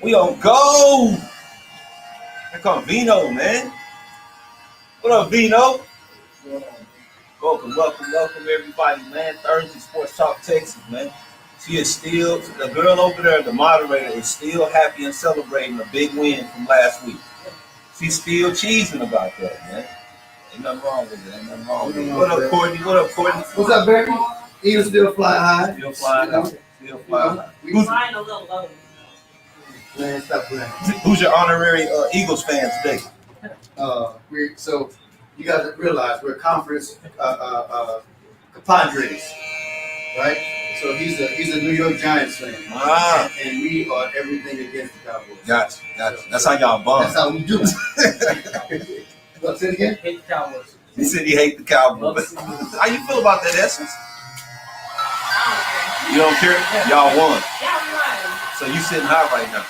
We on go. Here come Vino, man. What up, Vino? Welcome, everybody, man. Thursday Sports Talk Texas, man. She is still, the girl over there, the moderator, is still happy and celebrating a big win from last week. She's still cheesing about that, man. Ain't nothing wrong with it. What up, Courtney? What's up, baby? Eagles still fly high. Still flying high. We're flying a little low. Man, stop playing. Who's your honorary Eagles fan today? So you got to realize we're conference compadres, right? So he's a New York Giants fan, and we are everything against the Cowboys. Gotcha. That's how y'all bond. That's how we do it. What's it again? Hate the Cowboys. He said he hate the Cowboys. How you feel about that, Essence? You don't care? Y'all won. So you sitting high right now.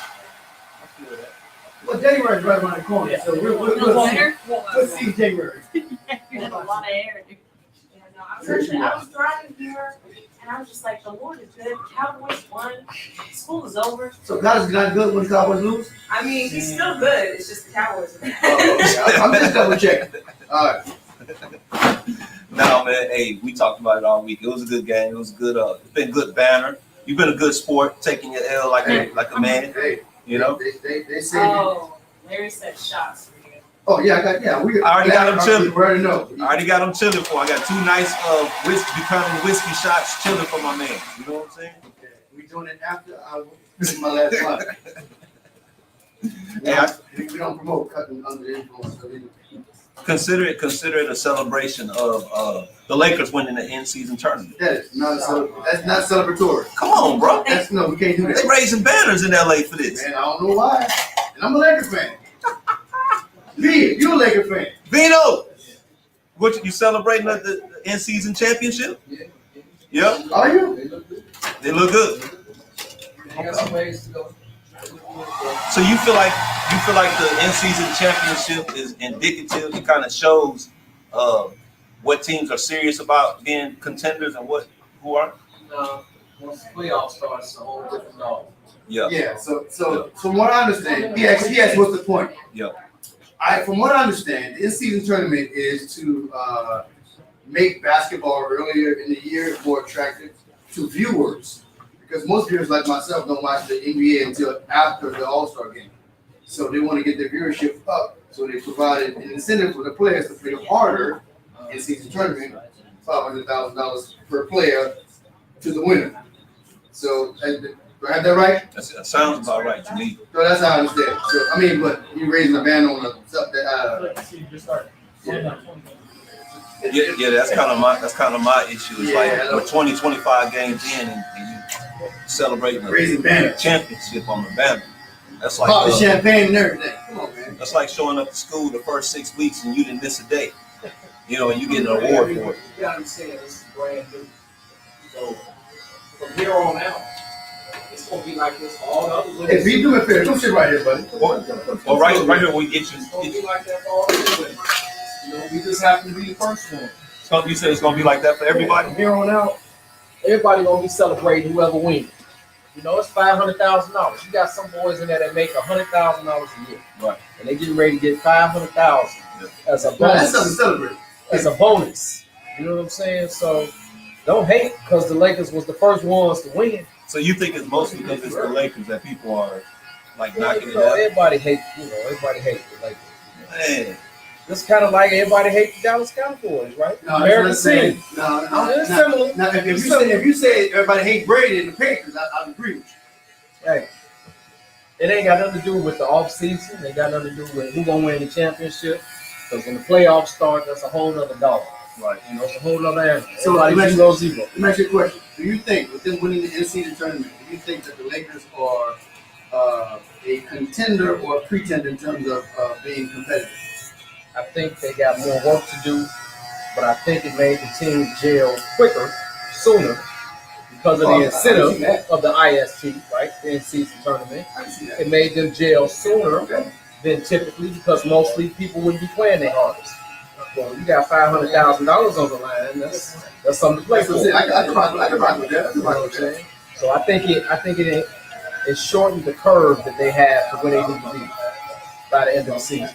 Well, January's right around the corner, so we'll see January. You have a lot of air. I was driving here, and I was just like, the Lord is good. Cowboys won. School is over. So God is not good when the Cowboys lose? I mean, he's still good. It's just the Cowboys. I'm just double checking. All right. No, man. Hey, we talked about it all week. It was a good game. It was good. It's been good banner. You've been a good sport, taking your L like a man. Hey, you know. They say. Larry said shots for you. Oh yeah, I already got them chilling. We already know. I already got them chilling for. I got two nice whiskey shots chilling for my man. You know what I'm saying? Okay. We doing it after this is my last line. We don't promote cutting under the influence. Consider it a celebration of the Lakers winning the in-season tournament. That is not that's not celebratory. Come on, bro. We can't do that. They raising banners in LA for this. Man, I don't know why. And I'm a Lakers fan. You a Lakers fan. Vino, what you celebrating the in-season championship? Yeah. Are you? They look good. They got some ways to go. So you feel like the in-season championship is indicative? It kind of shows what teams are serious about being contenders and who aren't. No, once the playoffs start, it's a whole different dog. Yeah. So from what I understand, he asked what's the point? Yeah. From what I understand, the in-season tournament is to make basketball earlier in the year more attractive to viewers. Because most viewers like myself don't watch the NBA until after the All-Star game. So they want to get their viewership up. So they provided an incentive for the players to play harder in season tournament, $500,000 per player to the winner. So, do I have that right? That sounds about right to me. So that's how I understand. So, but you raising a ban on stuff that Yeah, that's kind of my issue. It's like we're 25 games in and you celebrating the championship on the banner. That's like the champagne and everything. Come on, man. That's like showing up to school the first 6 weeks and you didn't miss a day. You know, and you get an award for it. You gotta understand this is brand new. So from here on out, it's gonna be like this all the other ways. Hey, be doing fair. Don't sit right here, buddy. Well, right here we get you. It's gonna be like that for all the other ways. We just happen to be the first one. So you said it's gonna be like that for everybody? From here on out, everybody gonna be celebrating whoever wins. It's $500,000. You got some boys in there that make $100,000 a year, right? And they getting ready to get $500,000 as a bonus. That's something to celebrate. As a bonus, you know what I'm saying? So don't hate because the Lakers was the first ones to win. So you think it's mostly because it's the Lakers that people are like knocking it out? Everybody hates the Lakers. Man. It's kind of like everybody hates the Dallas Cowboys, right? No, American city. It's similar. Now, if you say everybody hates Brady and the Patriots, I agree with you. Hey, it ain't got nothing to do with the off season. It got nothing to do with who gonna win the championship. Because when the playoffs start, that's a whole other dog. Right. It's a whole other animal. So let me ask you a question. Do you think, with them winning the in-season tournament, do you think that the Lakers are a contender or a pretender in terms of being competitive? I think they got more work to do, but I think it made the team gel quicker, sooner, because of the incentive of the IST, right? The in-season tournament. It made them gel sooner than typically because mostly people wouldn't be playing their hardest. Well, you got $500,000 on the line. That's something to play for. I can rock with that. So I think it it shortened the curve that they have to where they need to be by the end of the season.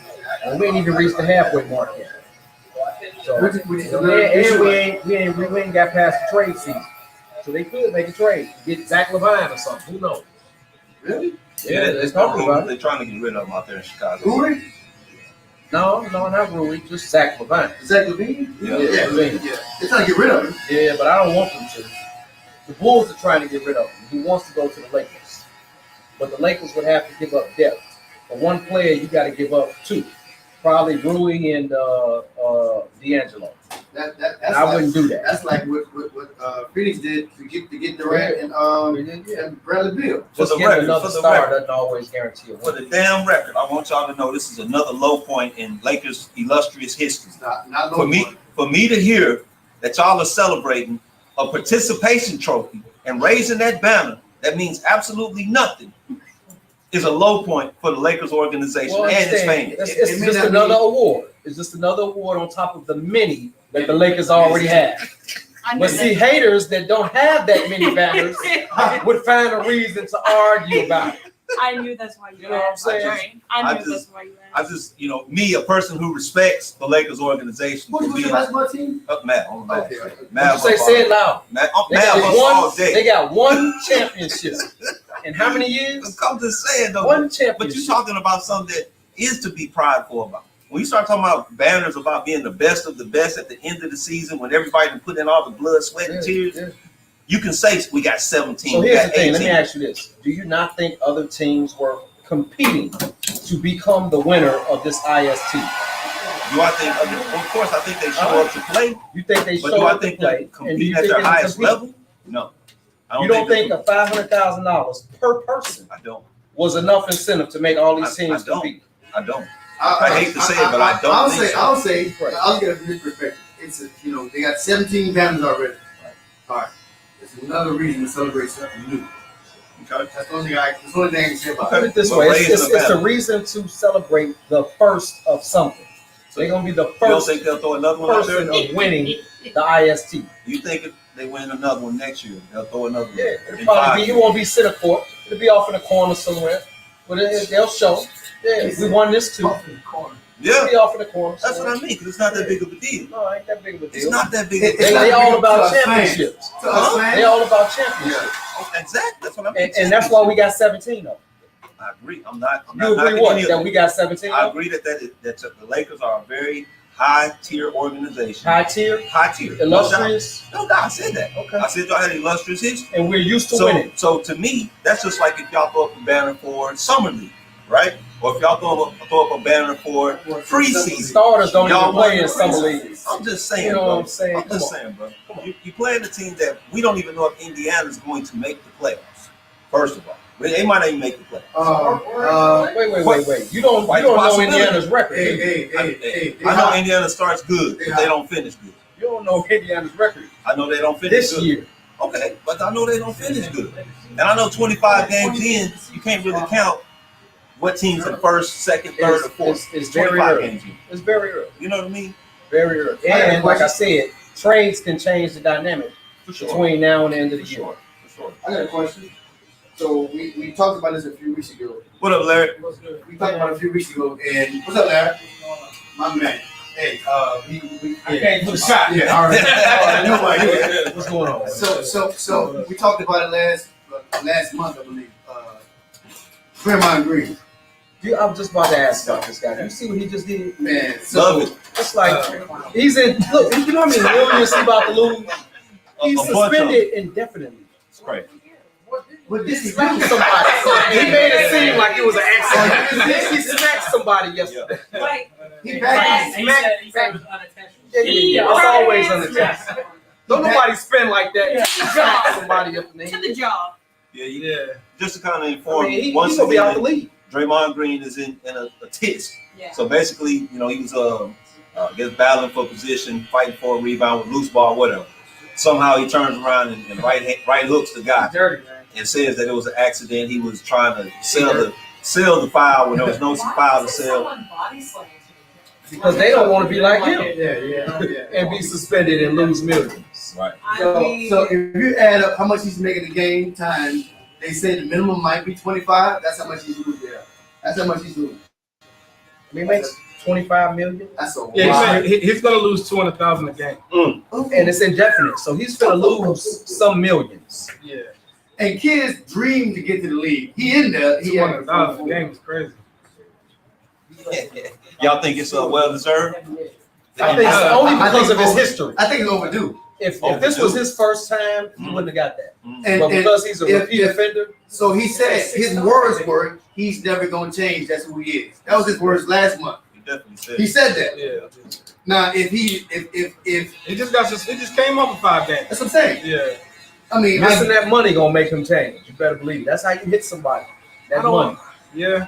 And we ain't even reached the halfway mark yet. So, we ain't got past the trade season. So they could make a trade, get Zach Levine or something. Who knows? Really? Yeah, they're talking about it. They're trying to get rid of him out there in Chicago. Rui? No, not Rui, just Zach Levine. Zach Levine? Yeah. Yeah. They're trying to get rid of him. Yeah, but I don't want them to. The Bulls are trying to get rid of him. He wants to go to the Lakers. But the Lakers would have to give up depth. For one player, you got to give up two. Probably Rui and D'Angelo. That's And I wouldn't do that. That's like what Phoenix did to get Durant and Bradley Beal. Just the getting record, another for the star record. doesn't always guarantee a For win. the damn record, I want y'all to know this is another low point in Lakers' illustrious history. It's not For me to hear that y'all are celebrating a participation trophy and raising that banner, that means absolutely nothing, is a low point for the Lakers organization Well, and its understand, fans. it's may just not another be- award. It's just another award on top of the many that the Lakers already have. I knew But see, that. haters that don't have that many banners would find a reason to argue about it. I knew that's why you You know what I'm asked. saying? Right. I I knew just- that's why you I asked. just, me, a person who respects the Lakers organization, Who's for being your basketball team? Matt, on the Okay. Matt, Say it loud. Matt, They Matt got all one. day. They got one championship. In how many years? I'm just saying though. One But you're championship. talking about something that is to be prideful about. When you start talking about banners about being the best of the best at the end of the season, when everybody can put in all the blood, sweat, and tears, Yeah. you can say we got 17. So we here's got the thing. 18. Let me ask you this: do you not think other teams were competing to become the winner of this IST? Do I think? Of course, I think they show up to play. You think they But show do I up to think play? they're And do competing you at think their they highest compete? level? No. I You don't think they- a $500,000 per person I don't. was enough incentive to make all these teams I don't. compete? I don't. I hate to say it, but I don't I'll think say, so. I'll get it from this perspective. It's they got 17 banners already. All right. It's another reason to celebrate something new. Okay. That's the only thing I can say about Put it. it this But way: raising it's the a banner. reason to celebrate the first of something. They're gonna be the You don't first think they'll throw another one out person there? of winning the IST. You think if they win another one next year, they'll throw another one? Yeah, in it'll probably 5 be. It years? won't be center court. It'll be off in a corner somewhere. But they'll show. Yeah, we won this too. Yeah, It'll be off in the corner. that's what I mean. Because it's not that big of a deal. No, it ain't that big of a It's deal. not that big of a It's deal. not They all big about to us fans. championships. To us fans, They all about championships. Exactly. That's what I mean. And that's why we got 17 of them. I agree. I'm not You knocking agree what? any of That them. we got 17 I of them? agree that the Lakers are a very high tier organization. High tier, High tier. illustrious, No, I said that. okay. I said y'all had illustrious history. And we're used to winning. So to me, that's just like if y'all throw up a banner for Summer League, right? Or if y'all throw up a banner for preseason. Starters don't Y'all even play in won summer preseason. leagues. I'm just saying, You know bro. what I'm saying? I'm Come just on. saying, bro. You playing a team that we don't even know if Indiana's going to make the playoffs. First of all, they might not even make the playoffs. Wait. You don't know possibility. Indiana's record. do you? Hey. I know Indiana starts good, but they don't finish good. You don't know Indiana's record I know they don't finish this good. year. Okay, but I know they don't finish good. And I know 25 games in, you can't really count what teams in first, second, third, or fourth. It's very 25 early. games in. It's very early. You know what I mean? Very early. I got a And like I question. said, trades can change the dynamic For sure. between now and the end of the For year. sure. For sure. I got a question. So we talked about this a few weeks ago. What up, Larry? We talked about it a few weeks ago, and what's up, Larry? My man. Hey, I came for the shot. Yeah, all right. I know why you here. What's going on? So we talked about it last month, I believe. Draymond Green, I was just about to ask about this guy. You see what he just did? man. Love it. It's like he's in. Look, you know what I mean? Millions he about to lose. He's A bunch of suspended indefinitely. It's crazy. What He did he smacked do? somebody. He made it seem like it was an accident. He smacked somebody yesterday. Wait, He backed he his said it was unintentional. Yeah, it's always unintentional. Don't nobody spin like that. Yeah. He smacked somebody up in the To head. the job. Yeah. Just to kind of I inform mean, you, he's once gonna be out the again, league. Draymond Green is in a tisk. Yeah. So basically, he was I guess battling for position, fighting for a rebound with loose ball, whatever. Somehow he turns around and right hooks the guy Dirty, man. and says that it was an accident. He was trying to sell the foul when there was no foul to sell. Because they don't want to be like him Yeah. and be suspended and lose millions. Right. So if you add up how much he's making a game times They say the minimum might be 25. That's how much he's losing. Yeah. That's how much he's losing. He makes 25 million. That's a Yeah, lot. he's gonna lose 200,000 a game. And it's indefinite, so he's gonna lose some millions. Yeah, And kids dream to get to the league. He in there. He 200,000 a game is crazy. Y'all think it's well deserved? I think it's only because of his history. I think it's overdue. If this was his first time, he wouldn't have got that. And, But because he's a repeat offender, so he said his words were, he's never gonna change. That's who he is. That was his words last month. He definitely said. He said that. Yeah, Now, if he just came up with 5 games. that's what I'm saying. Yeah, I mean, missing that money gonna make him change. You better believe it. That's how you hit somebody. That I don't- money. yeah.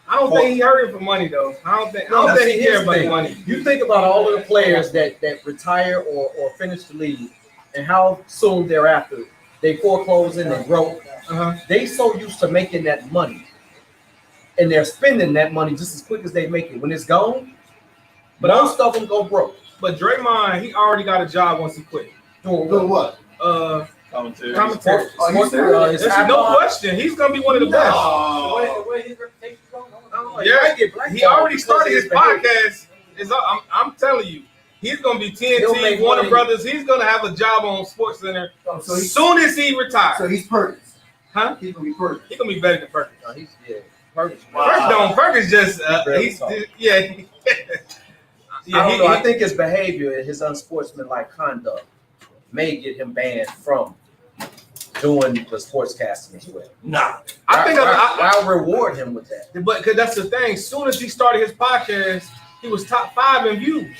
I don't think he hurting for money though. I don't think he Here's cares the about thing. money. You think about all of the players that retire or finish the league, and how soon thereafter they foreclose and they broke. They so used to making that money, and they're spending that money just as quick as they make it. When it's gone, but most of them go broke. But Draymond, he already got a job once he quit. doing what? Commentary. Are you serious? There's no question. He's gonna be one of the best. Yeah, he already started his podcast. I'm telling you, he's gonna be He'll TNT, make Warner money. Brothers. He's gonna have a job on Sports Center So as soon as he retires. So he's Perkins. Huh? He's gonna be Perkins. He's gonna be better than Perkins. Perkins. Perkins just he's yeah. I don't know. I think his behavior and his unsportsmanlike conduct may get him banned from doing the sportscasting as well. Nah. I think I'll reward him with that. But because that's the thing. As soon as he started his podcast, he was top 5 in views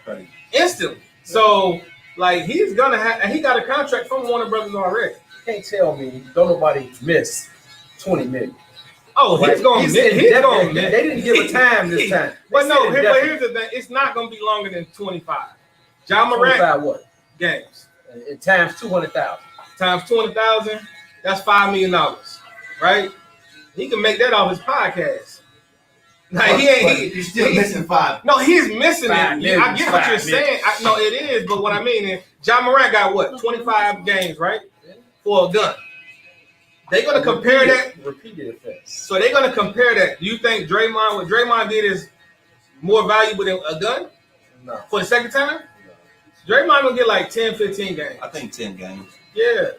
Right. instantly. So like he's gonna have, and he got a contract from Warner Brothers already. You can't tell me don't nobody miss 20 million. Oh, he's gonna miss. He's gonna miss. They didn't give a time this time. But no, but here's the thing. It's not gonna be longer than 25. John Morant 25 what? games And times 200,000. times 200,000. That's $5 million, right? He can make that off his podcast. Like, He's still missing 5. No, he's missing $5 it. million, I get what you're $5 saying. No, it is. But what I mean is, John Morant got what? 25 games, right? For a gun. They're gonna compare that. Repeated offense. So they're gonna compare that. Do you think what Draymond did is more valuable than a gun No. for the second time? Draymond gonna get like 10, 15 games. I think 10 games. Yeah.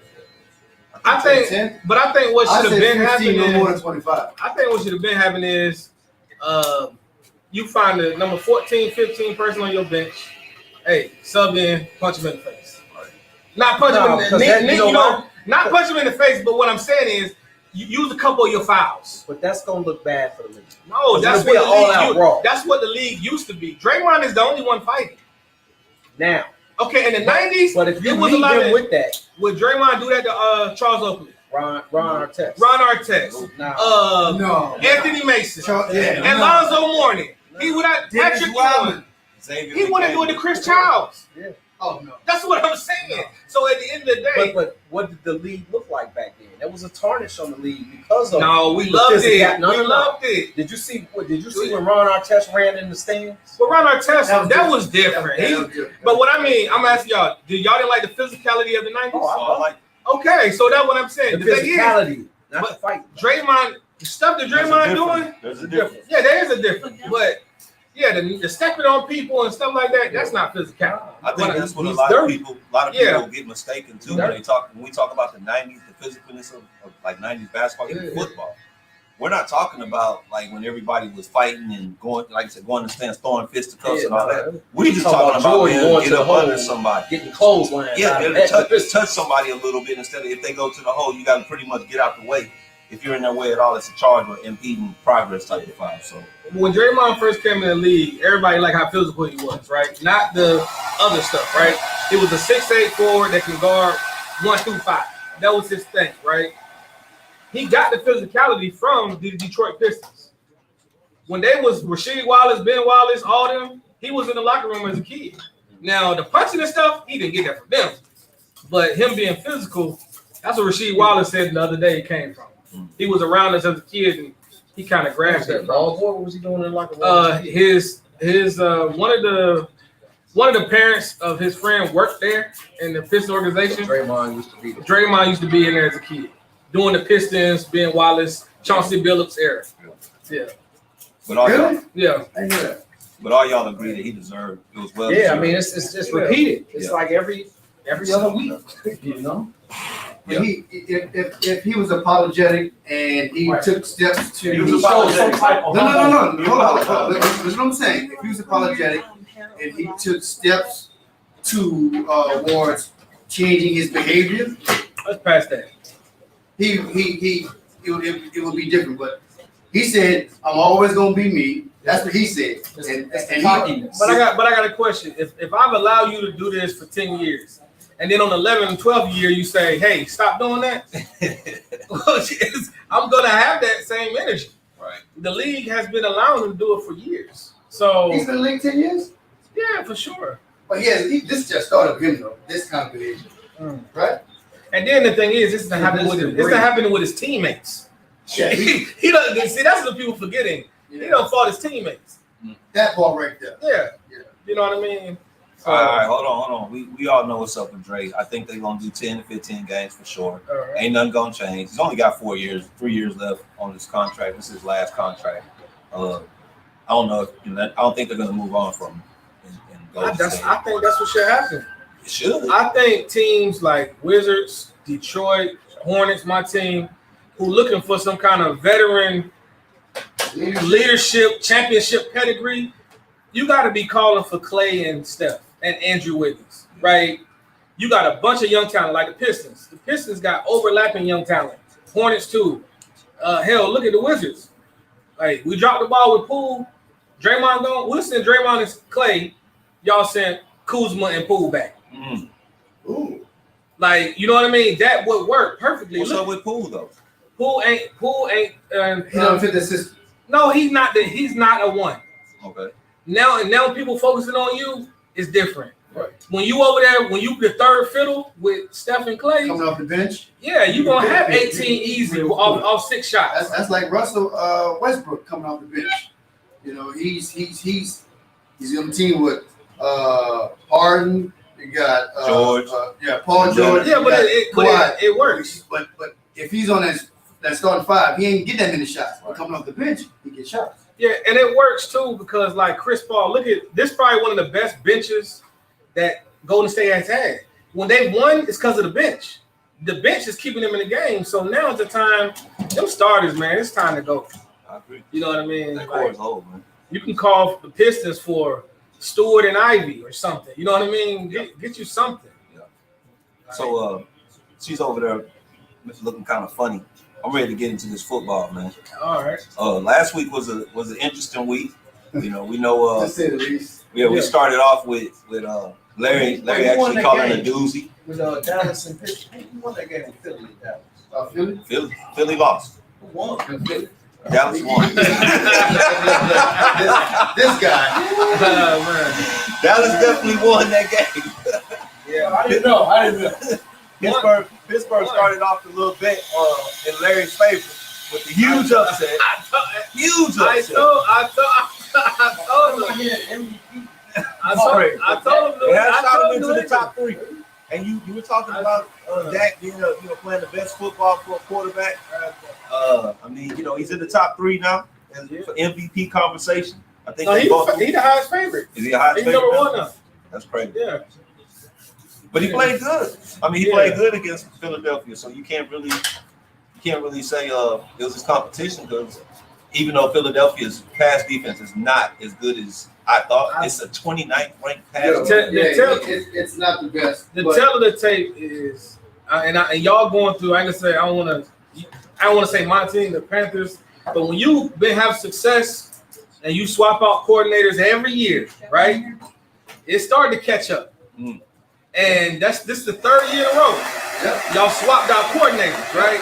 I think 10? But I think what I should have said been 15, happening no more than 25. I think what should have been happening is you find the number 14, 15 person on your bench. Hey, sub in, punch him in the face. Not punch him in the not punch him in the face, but what I'm saying is you use a couple of your fouls. But that's gonna look bad for the league. No, that's It'll be what an all-out brawl. that's what the league used to be. Draymond is the only one fighting. Now, Okay, in the 90s, but if you it was a leave lot him of, with that, would Draymond do that to Charles Oakley, Ron Artest. Ron Artest, Now, No. Anthony Mason, Yeah. and Lonzo Mourning? He would not Dennis Patrick Rodman. Ewing. He wouldn't do it to Chris Childs. Oh, no. That's what I'm saying. So at the end of the day, but what did the league look like back then? There was a tarnish on the league because of no, we the loved it. physicality. We loved it. Did you see when Ron Artest ran in the stands? But Ron Artest, that was That different. was different. But what I mean, I'm asking y'all, y'all didn't like the physicality of the 90s? Oh, I like Okay, so that's what I'm saying. the The thing is, physicality, not but the fight. Draymond, the stuff that Draymond doing, There's a difference. yeah, there is a difference. But yeah, the stepping on people and stuff like that, that's not physicality. I think that's what a He's lot dirty. of people get mistaken too when we talk about the 90s, the physicalness of like 90s basketball, even football. We're not talking about like when everybody was fighting and going, like I said, going to stands, throwing fisticuffs and all that. We just talking about Jordan being going get to the up hole, under somebody. getting clotheslined. Yeah, out of they'll that. touch somebody a little bit instead of if they go to the hole, you got to pretty much get out the way. If you're in their way at all, it's a charge or impeding progress type of foul. So When Draymond first came in the league, everybody liked how physical he was, right? Not the other stuff, right? It was a 6'8" forward that can guard 1 through 5. That was his thing, right? He got the physicality from the Detroit Pistons. When they was Rasheed Wallace, Ben Wallace, all them, he was in the locker room as a kid. Now, the punching and stuff, he didn't get that from them. But him being physical, that's what Rasheed Wallace said the other day he came from. He was around us as a kid, and he kind of grabbed that. Ball boy, what was he doing in like His one of the parents of his friend worked there in the Pistons organization. Draymond used to be there. Draymond used to be in there as a kid during the Pistons, Ben Wallace, Chauncey Billups era. Yeah. But all y'all, Yeah. I hear that. but all y'all agree that he deserved. It was well. Yeah, I deserved. mean it's just repeated. It's Yeah. like every other week, you know. But if he was apologetic and he Right. took steps to He was no, apologetic. no, hold on. Listen what I'm saying. If he was apologetic and he took steps towards changing his behavior, Let's pass that. it would be different. But he said, "I'm always gonna be me." That's what he said. And Cockiness. But I got a question. If I've allowed you to do this for 10 years, and then on the 11th and 12th year you say, hey, stop doing that, I'm gonna have that same energy. Right. The league has been allowing him to do it for years. So he's been in the league 10 years. yeah, for sure. But this just started with him though. This kind of behavior, right? And then the thing is, this is not happening with his teammates. Yeah, He doesn't see, that's what people forgetting. He don't fault his teammates. that ball right there. Yeah. You know what I mean? So, All right, hold on. We all know what's up with Dre. I think they're gonna do 10 to 15 games for sure. all right. Ain't nothing gonna change. He's only got 4 years, 3 years left on his contract. This is his last contract. I don't know. I don't think they're gonna move on from him. And go. I think that's what should happen. It should. I think teams like Wizards, Detroit, Hornets, my team, who looking for some kind of veteran leadership, championship pedigree, you got to be calling for Clay and Steph and Andrew Wiggins, right? You got a bunch of young talent like the Pistons. The Pistons got overlapping young talent. Hornets too. Hell, look at the Wizards. Like we dropped the ball with Poole. Draymond gone. We'll send Draymond and Clay. Y'all sent Kuzma and Poole back. Mm. Ooh. Like, you know what I mean? That would work perfectly. What's Look, up with Poole though? Poole ain't. He don't fit the system. No, he's not. He's not a one. Okay. Now people focusing on you is different. Right. When you over there, when you the third fiddle with Steph and Clay, Coming off the bench. yeah, you gonna have 18 easy off 6 shots. That's like Russell Westbrook coming off the bench. You know, he's on the team with Harden. You got George. Paul George. Yeah, but Kawhi. it works. But if he's on that starting five, he ain't get that many shots. But coming off the bench, he gets shots. Yeah, and it works too because like Chris Paul, look at this, probably one of the best benches that Golden State has had. When they won, it's because of the bench. The bench is keeping them in the game. So now is the time. Them starters, man, it's time to go. I agree. You know what I mean? That Like, core is old, man. you can call the Pistons for Stewart and Ivy or something. You know what I mean? Get you something. So she's over there looking kind of funny. I'm ready to get into this football, man. All right. Last week was an interesting week. You know, we know To say the least. we started off with Larry actually calling a doozy. With Dallas and Pittsburgh, who won that game with Philly and Dallas? Philly? Philly lost. Who won? Philly. Dallas won. This guy. Man. Dallas definitely won that game. Yeah, I didn't know. Pittsburgh started off a little bit in Larry's favor with the huge upset. Huge I upset. told him. I told him. They had I shot told him him into the top 3. And you were talking about Dak being playing the best football for a quarterback. I mean, he's in the top 3 now for MVP conversation. I think He the highest favorite. Is he a highest He's favorite? number 1 now. That's crazy. Yeah. But he played good. I mean, he played good against Philadelphia, so you can't really say it was his competition because even though Philadelphia's pass defense is not as good as I thought, it's a 29th ranked pass. It's not the best. The tell of the tape is, and y'all going through. I can say I don't want to say my team, the Panthers, but when you have success and you swap out coordinators every year, right? It started to catch up. Mm. And this is the 3rd year in a row. Yep. Y'all swapped out coordinators, right?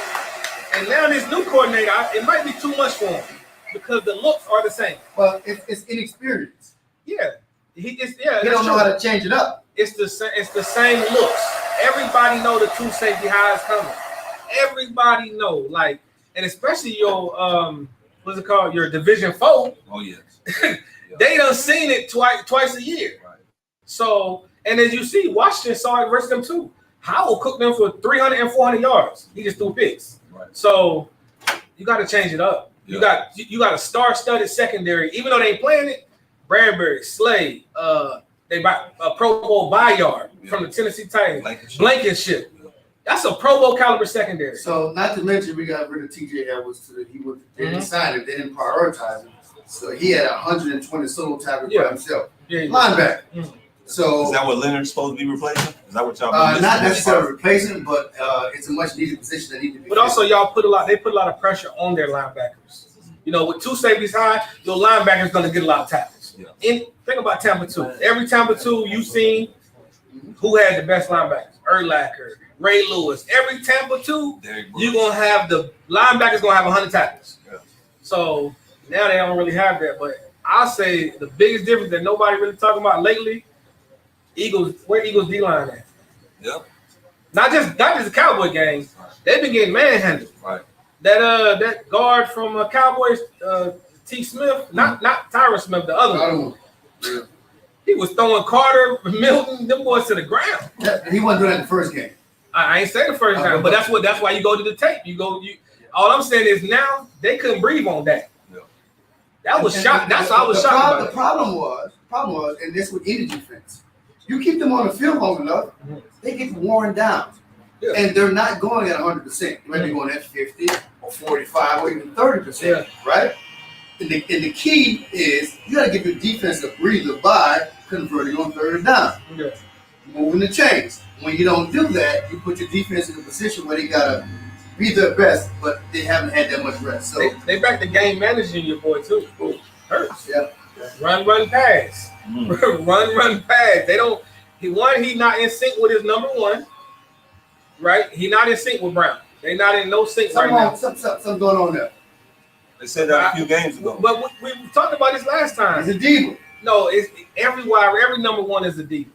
And now this new coordinator, it might be too much for him because the looks are the same. Well, it's inexperience. Yeah, He don't know how to change it up. It's the same looks. Everybody know the 2 safety high is coming. Everybody know, like, and especially your what's it called? Your Division 4. Oh yes. They done seen it twice a year. Right. So, and as you see, Washington saw it versus them too. Howell cooked them for 300 and 400 yards. He just threw picks. Right. So you got to change it up. You Yeah. got a star-studded secondary. Even though they ain't playing it, Bradbury, Slade, they buy a Pro Bowl Bayard from the Tennessee Titans, Blankenship. That's a Pro Bowl caliber secondary. So not to mention we got rid of TJ Edwards. They didn't sign him. They didn't prioritize him. So he had 120 solo tackles by himself. Linebacker. Mm-hmm. So is that what Leonard's supposed to be replacing? Is that what y'all? not necessarily replacing, but it's a much needed position that needs to be. But also, y'all they put a lot of pressure on their linebackers. You know, with two safeties high, your linebacker's going to get a lot of tackles. Yeah. And think about Tampa 2. Every Tampa 2 you've seen, who had the best linebackers? Urlacher, Ray Lewis. Every Tampa 2, you're going to have the linebackers going to have 100 tackles. Yeah. So now they don't really have that. But I'll say the biggest difference that nobody really talking about lately, where Eagles D-line at? Yep. Not just the Cowboy game. They've been getting manhandled. Right. That guard from Cowboys, T. Smith, not Tyron Smith, the other one. Yeah. He was throwing Carter, Milton, them boys to the ground. He wasn't doing that in the first game. I ain't saying the first time, but that's why you go to the tape. All I'm saying is now they couldn't breathe on that. Yeah. That was shocked. That's why I was shocked. The problem was, and this with any defense, you keep them on the field long enough, they get worn down. Yeah. And they're not going at 100%. They might be going at 50 or 45 or even 30%, right? And the key is you got to give your defense a breather by converting on third down. Yeah. Moving the chains. When you don't do that, you put your defense in a position where they got to be their best, but they haven't had that much rest. So they back to game managing your boy too. Hurts. Yeah. Run, pass. Run, pass. They don't. He not in sync with his number one. Right? He not in sync with Brown. They not in no sync right now. Something going on there. They said that a few games ago. But we talked about this last time. He's a diva. No, it's every number one is a diva.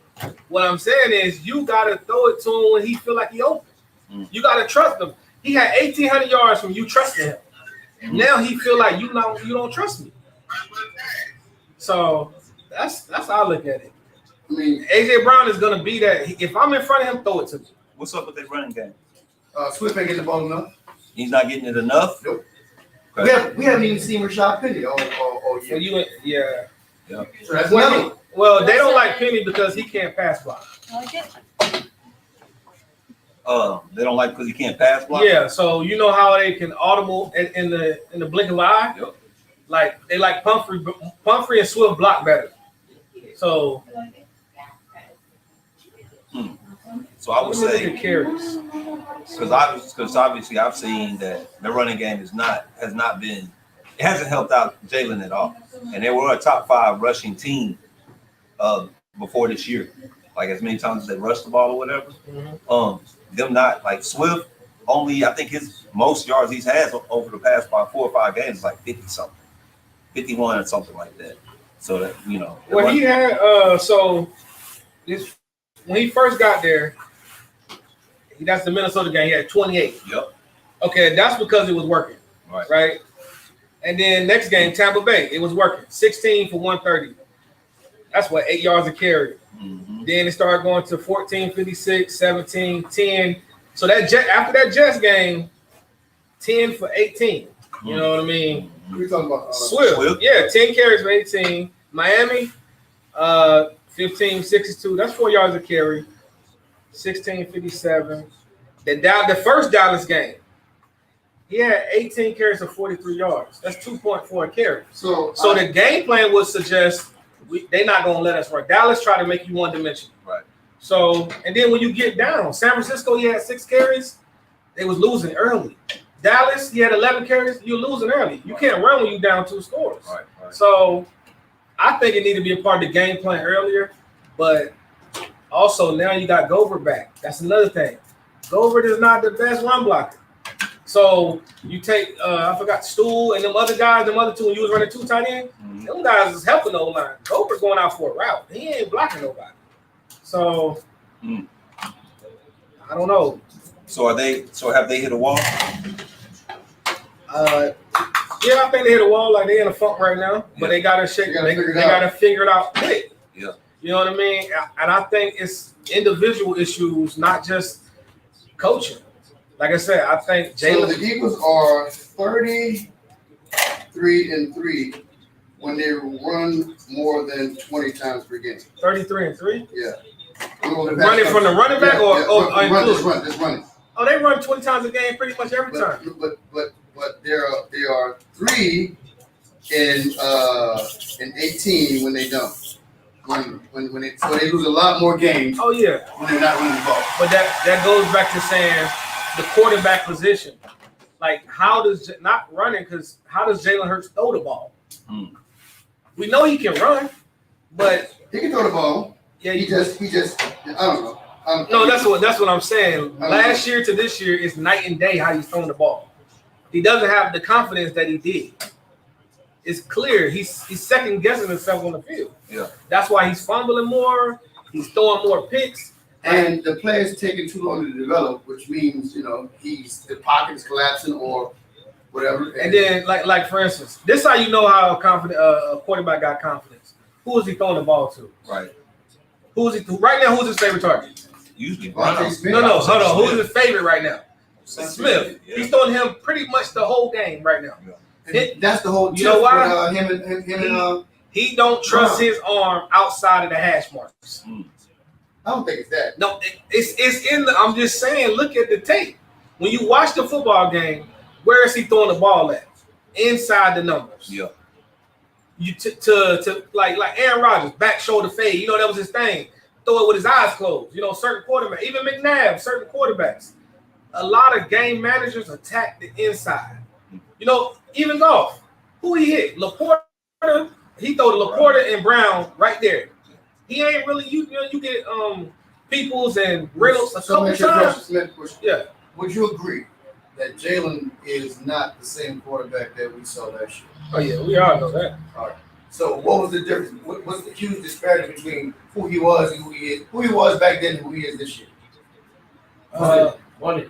What I'm saying is you gotta throw it to him when he feel like he open. You gotta trust him. He had 1,800 yards from you trusting him. Now he feel like you don't trust me. So that's how I look at it. I mean, AJ Brown is gonna be that. If I'm in front of him, throw it to me. What's up with their running game? Swift ain't getting the ball enough. He's not getting it enough. Nope. Okay. We haven't even seen Rashad Penny all year. Yeah. So that's another. Well, they don't like Penny because he can't pass block. They don't like because he can't pass block. Yeah, so you know how they can audible in the blink of an eye. Yep. Like they like Pumphrey and Swift block better. So So I would say carries. because obviously I've seen that the running game has not been, it hasn't helped out Jalen at all. And they were a top 5 rushing team before this year. Like as many times as they rushed the ball or whatever. Them not like Swift, only I think his most yards he's had over the past 4 or 5 games is like 50 something, 51 or something like that. So that Well, he had when he first got there, that's the Minnesota game. He had 28. Yep. Okay, that's because it was working. Right. And then next game, Tampa Bay, it was working. 16 for 130. That's what 8 yards a carry. Then it started going to 14, 56, 17, 10. So after that Jets game, 10 for 18. You know what I mean? We're talking about Swift. Yeah, 10 carries for 18. Miami, 15, 62. That's 4 yards a carry. 16, 57. The first Dallas game, he had 18 carries for 43 yards. That's 2.4 a carry. So the game plan would suggest they're not going to let us run. Dallas try to make you one-dimensional. Right. So, and then when you get down, San Francisco, he had 6 carries. They was losing early. Dallas, he had 11 carries. You're losing early. You can't run when you're down 2 scores. Right. So I think it needed to be a part of the game plan earlier. But also now you got Gover back. That's another thing. Gover is not the best run blocker. So you take, I forgot, Stool and them other guys, them other 2, and you was running 2 tight ends. Them guys is helping the O-line. Gover's going out for a route. He ain't blocking nobody. So I don't know. So have they hit a wall? Yeah, I think they hit a wall. Like they in a funk right now, but they gotta shake. They gotta figure it out quick. Yeah. You know what I mean? And I think it's individual issues, not just coaching. Like I said, I think So Jalen. the Eagles are 33-3 when they run more than 20 times per game. 33-3. Yeah. Running from the running back or Just running. Oh, they run 20 times a game pretty much every time. But they are 3 in 18 when they don't. When they lose a lot more games. Oh yeah. When they're not running the ball. But that goes back to saying the quarterback position. Like how does not running because how does Jalen Hurts throw the ball? We know he can run, but he can throw the ball. Yeah, he just I don't know. No, that's what I'm saying. Last year to this year is night and day how he's throwing the ball. He doesn't have the confidence that he did. It's clear he's second guessing himself on the field. Yeah, that's why he's fumbling more. He's throwing more picks, and the play's taking too long to develop, which means the pocket is collapsing or whatever. And then like for instance, this is how you know how confident a quarterback got confidence. Who is he throwing the ball to? Right. Who's his favorite target? Usually No, hold on. Who's his favorite right now? Smith. Yeah. He's throwing him pretty much the whole game right now. Yeah. That's the whole. You know why? He don't trust his arm outside of the hash marks. I don't think it's that. No, it's in the. I'm just saying. Look at the tape. When you watch the football game, where is he throwing the ball at? Inside the numbers. Yeah. You to like Aaron Rodgers, back shoulder fade. That was his thing. Throw it with his eyes closed. Certain quarterbacks, even McNabb, certain quarterbacks. A lot of game managers attack the inside. Even golf. Who he hit? Laporta. He throw the Laporta and Brown right there. He ain't really you get Peoples and Reynolds a couple times. Yeah. Would you agree that Jalen is not the same quarterback that we saw last year? Oh yeah, we all know that. All right. So what was the difference? What's the huge disparity between who he was and who he is? Who he was back then and who he is this year? Money.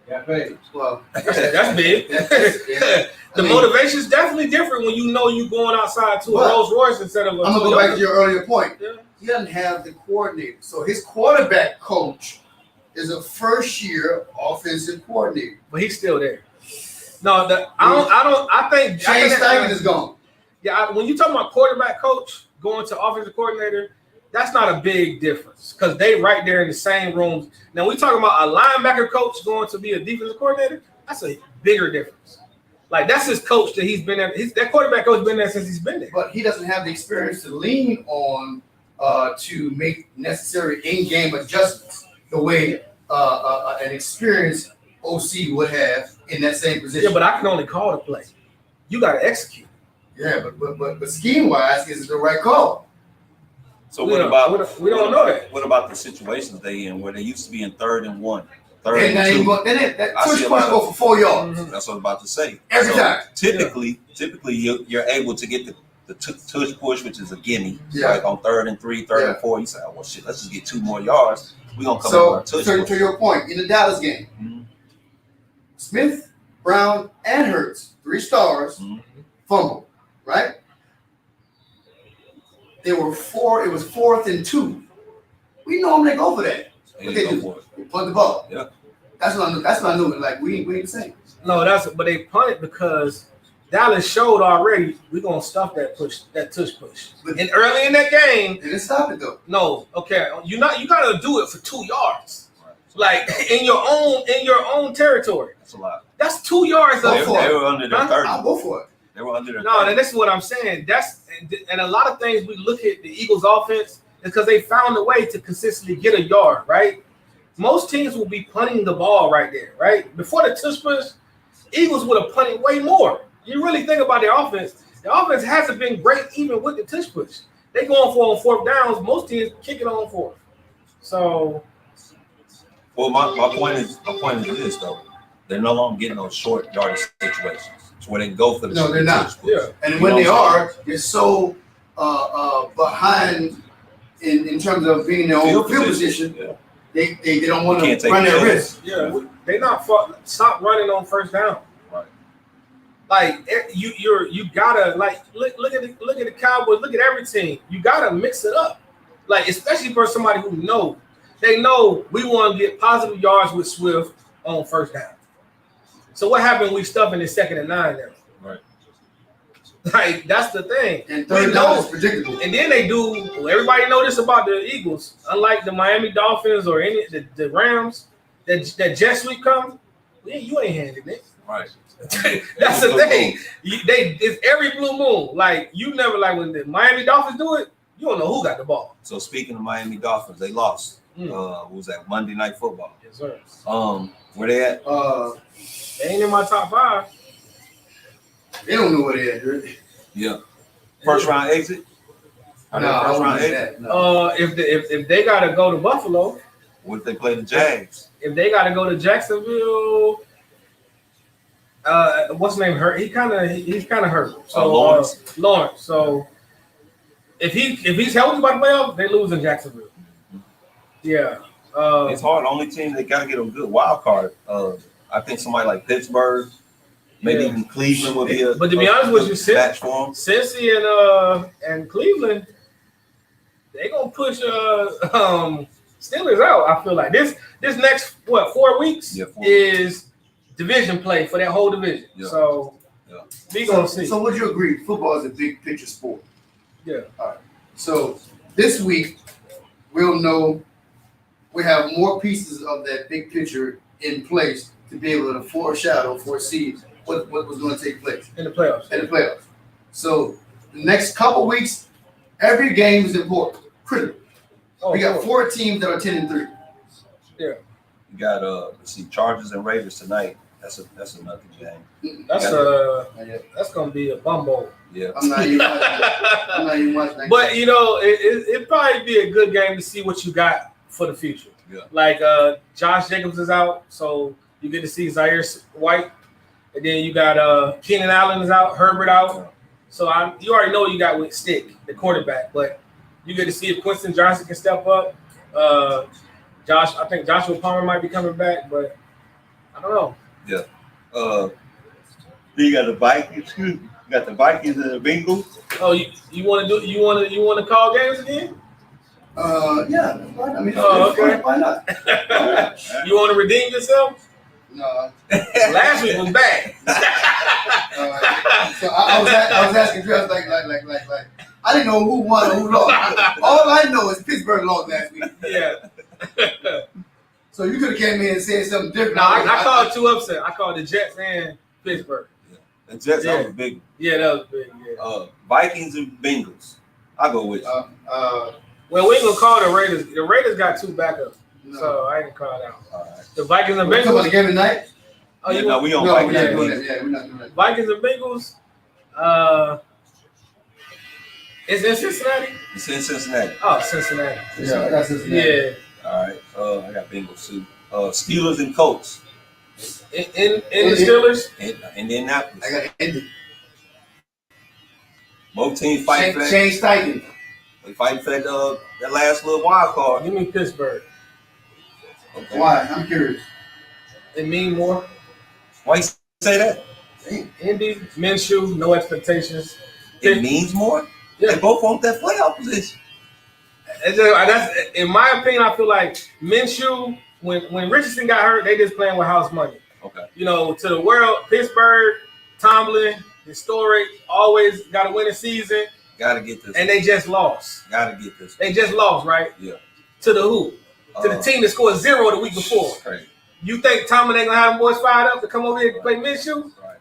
Got paid. Well, that's big. The motivation is definitely different when you're going outside to a Rolls Royce instead of a. I'm gonna go back to your earlier point. Yeah. He doesn't have the coordinator, so his quarterback coach is a first-year offensive coordinator. But he's still there. No, I think Shane Steichen is gone. Yeah, when you talk about quarterback coach going to offensive coordinator, that's not a big difference because they right there in the same rooms. Now we talking about a linebacker coach going to be a defensive coordinator. That's a bigger difference. Like that's his coach that he's been there. That quarterback coach been there since he's been there. But he doesn't have the experience to lean on to make necessary in-game adjustments the way an experienced OC would have in that same position. Yeah, but I can only call the play. You got to execute. Yeah, but scheme-wise, is it the right call? So we don't know that. What about the situations they in where they used to be in 3rd and 1, 3rd and and 2? That push go for 4 yards. That's what I'm about to say. Every time. Typically, you're able to get the tush push, which is a gimme. Yeah. Like on 3rd and 3, 3rd and 4, you say, oh, well, shit, let's just get 2 more yards. We're going to come so, up with to your point, in the Dallas game, Smith, Brown, and Hurts, 3 stars, fumbled, right? It was 4th and 2. We normally go for that. What they do? They punt the ball. Yeah. That's what I knew. Like we ain't the same. No, but they punted because Dallas showed already we're gonna stuff that tush push. And early in that game, they didn't stop it though. No, okay. You gotta do it for 2 yards. Like in your own territory. That's a lot. That's 2 yards. They were under their 30. I'll go for it. They were under their 30. No, and this is what I'm saying. And a lot of things we look at the Eagles offense is because they found a way to consistently get a yard, right? Most teams will be punting the ball right there, right? Before the tush push, Eagles would have punted way more. You really think about their offense. The offense hasn't been great even with the tush push. They going for on 4th downs. Most teams kick it on 4th. So, well, my point is this though. They're no longer getting those short yardage situations. It's where they go for the. No, they're not. Yeah. And when they are, they're so behind in terms of being in their own field position. Yeah. They don't want to run their risk. Yeah, they not stop running on 1st down. Right. Like you gotta look at the Cowboys. Look at every team. You gotta mix it up. Like especially for somebody who they know we want to get positive yards with Swift. on first down. So what happened when we stuff in the 2nd and 9 there? Right. Like, that's the thing. And third down is predictable. And then they do, everybody know this about the Eagles. Unlike the Miami Dolphins or any the Rams, that jet sweep comes, you ain't handing it. Right. That's the thing. It's every blue moon. Like, you never, like, when the Miami Dolphins do it, you don't know who got the ball. So speaking of Miami Dolphins, they lost. What was that? Monday Night Football. Yes, sir. Where they at? They ain't in my top 5. They don't know where they at. Yeah. First round exit. No, I First don't round know exit. that. No. If they gotta go to Buffalo, What if they play the Jags? if they gotta go to Jacksonville, what's his name hurt? He's kind of hurt. So Lawrence. Lawrence. So if he's healthy by the playoffs, they lose in Jacksonville. Yeah. It's hard. The only team they gotta get a good wild card. I think somebody like Pittsburgh, maybe even Cleveland would be a. But to be honest with you, match for them. Cincy and Cleveland, they gonna push Steelers out. I feel like this next 4 weeks is division play for that whole division. Yeah. So we gonna see. So would you agree? Football is a big picture sport. Yeah. All right. So this week we'll know we have more pieces of that big picture in place to be able to foresee what was going to take place In the playoffs. in the playoffs. So the next couple weeks, every game is important, critical. We got 4 teams that are 10-3. You got let's see, Chargers and Raiders tonight. That's another game. That's gonna be a bumbo. Yeah. I'm not even watching that. But you know, it'd probably be a good game to see what you got for the future. Yeah. Like Josh Jacobs is out, so you get to see Zaire White, and then you got Keenan Allen is out, Herbert out. Yeah. So you already know what you got with Stick, the quarterback, but you get to see if Quinton Johnson can step up. I think Joshua Palmer might be coming back, but I don't know. Yeah. You got the Vikings. You got the Vikings and the Bengals. Oh, you want to call games again? Yeah. I mean, okay. Why not? You want to redeem yourself? No. Last week was bad. So I was asking Drew, I was like, I didn't know who won or who lost. All I know is Pittsburgh lost last week. Yeah. So you could have came in and said something different. No, I called 2 upset. I called the Jets and Pittsburgh. The Jets, that was big. Yeah, that was big. Yeah. Vikings and Bengals. I'll go with you. Well, we ain't gonna call the Raiders. The Raiders got 2 backups, No. so I ain't call that. All right. The Vikings and We're talking about the Bengals. game tonight? Oh, you no, we on No, we're Vikings not and doing Bengals. that. Yeah, we're not doing that. Vikings and Bengals. It's in Cincinnati. It's in Cincinnati. Oh, Cincinnati. Yeah, that's his name. Yeah. All right. I got Bengals too. Steelers and Colts. In the Steelers. In Indianapolis. I got Indy. Both teams fight for that. Shane Steichen. They fight for that last little wild card. Give me Pittsburgh. Okay. Why? I'm curious. It mean more. Why you say that? Indy, Minshew, no expectations. It means more. Yeah. They both want that playoff position. That's in my opinion. I feel like Minshew, when Richardson got hurt, they just playing with house money. Okay. You know, to the world, Pittsburgh, Tomlin, historic, always got to win a season, Gotta get this. and they just lost. Gotta get this. They just lost, right? Yeah. To the who? To the team that scored 0 the week before. Crazy. You think Tomlin ain't gonna have them boys fired up to come over here and play Minshew? Right.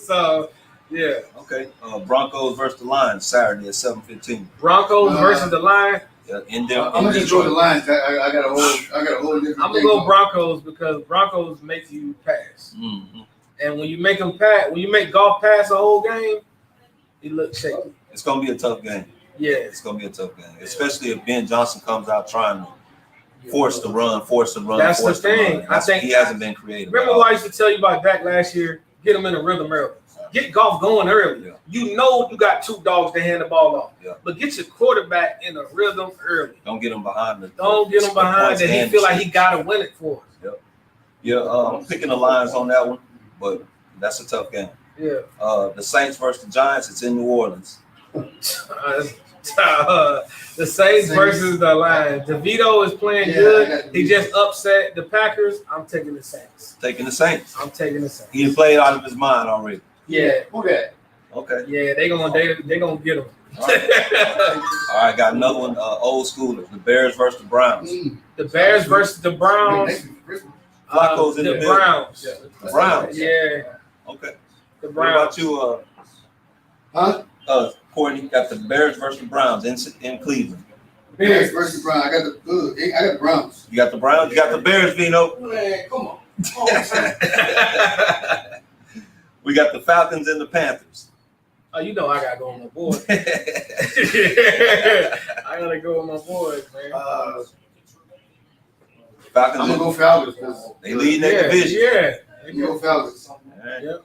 So, yeah. Okay. Broncos versus the Lions Saturday at 7:15. Broncos versus the Lions. Yeah, I'm gonna just go to the Lions. I got a whole different. I'm gonna go Broncos because Broncos make you pass, Mm-hmm. and when you make them pass, when you make golf pass a whole game, it looks shaky. It's gonna be a tough game. Yeah, It's gonna be a tough game, especially if Ben Johnson comes out trying to force the run. That's the thing. I think he hasn't been creative. Remember what I used to tell you about Dak last year? Get him in a rhythm early. Get golf going early. Yeah. You know you got 2 dogs to hand the ball off. Yeah. But get your quarterback in a rhythm early. Don't get him behind the. Don't get him behind that he feel like he got to win it for us. Yeah, I'm picking the Lions on that one, but that's a tough game. Yeah. The Saints versus the Giants. It's in New Orleans. The Saints versus the Lions. DeVito is playing Yeah, I good. got He DeVito. just upset the Packers. I'm taking the Saints. Taking the Saints. I'm taking the Saints. He played out of his mind already. Yeah, Who that? Okay. yeah, they gonna get him. All right, got another one. Old schoolers. The Bears versus the Browns. The Bears versus the Browns. Flacco's in the The building. Browns. The Browns. Yeah, Okay. the What Browns. about you, Huh? Courtney? Got the Bears versus the Browns in Cleveland. Bears versus Browns. I got the Browns. You got the Browns. You got the Bears, Vino. Man, come on. We got the Falcons and the Panthers. Oh, you know I gotta go with my boys. I gotta go with my boys, man. Falcons. I'm gonna go Falcons. 'Cause They lead their division. Yeah. I'm gonna go Falcons. All right. Yep.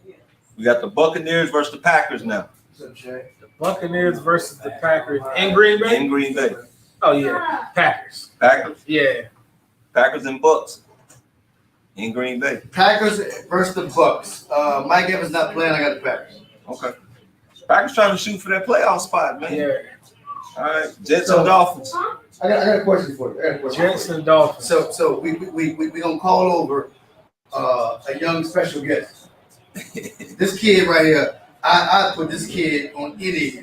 We got the Buccaneers versus the Packers now The Buccaneers versus the Packers in Green Bay. in Green Bay. Oh yeah, Packers. Packers. Yeah. Packers and Bucks in Green Bay. Packers versus the Bucks. Mike Evans not playing. I got the Packers. Okay. Packers trying to shoot for that playoff spot, man. Yeah. All right. Jets and Dolphins. I got a question for you. Jets and Dolphins. So we gonna call over a young special guest. This kid right here, I put this kid on any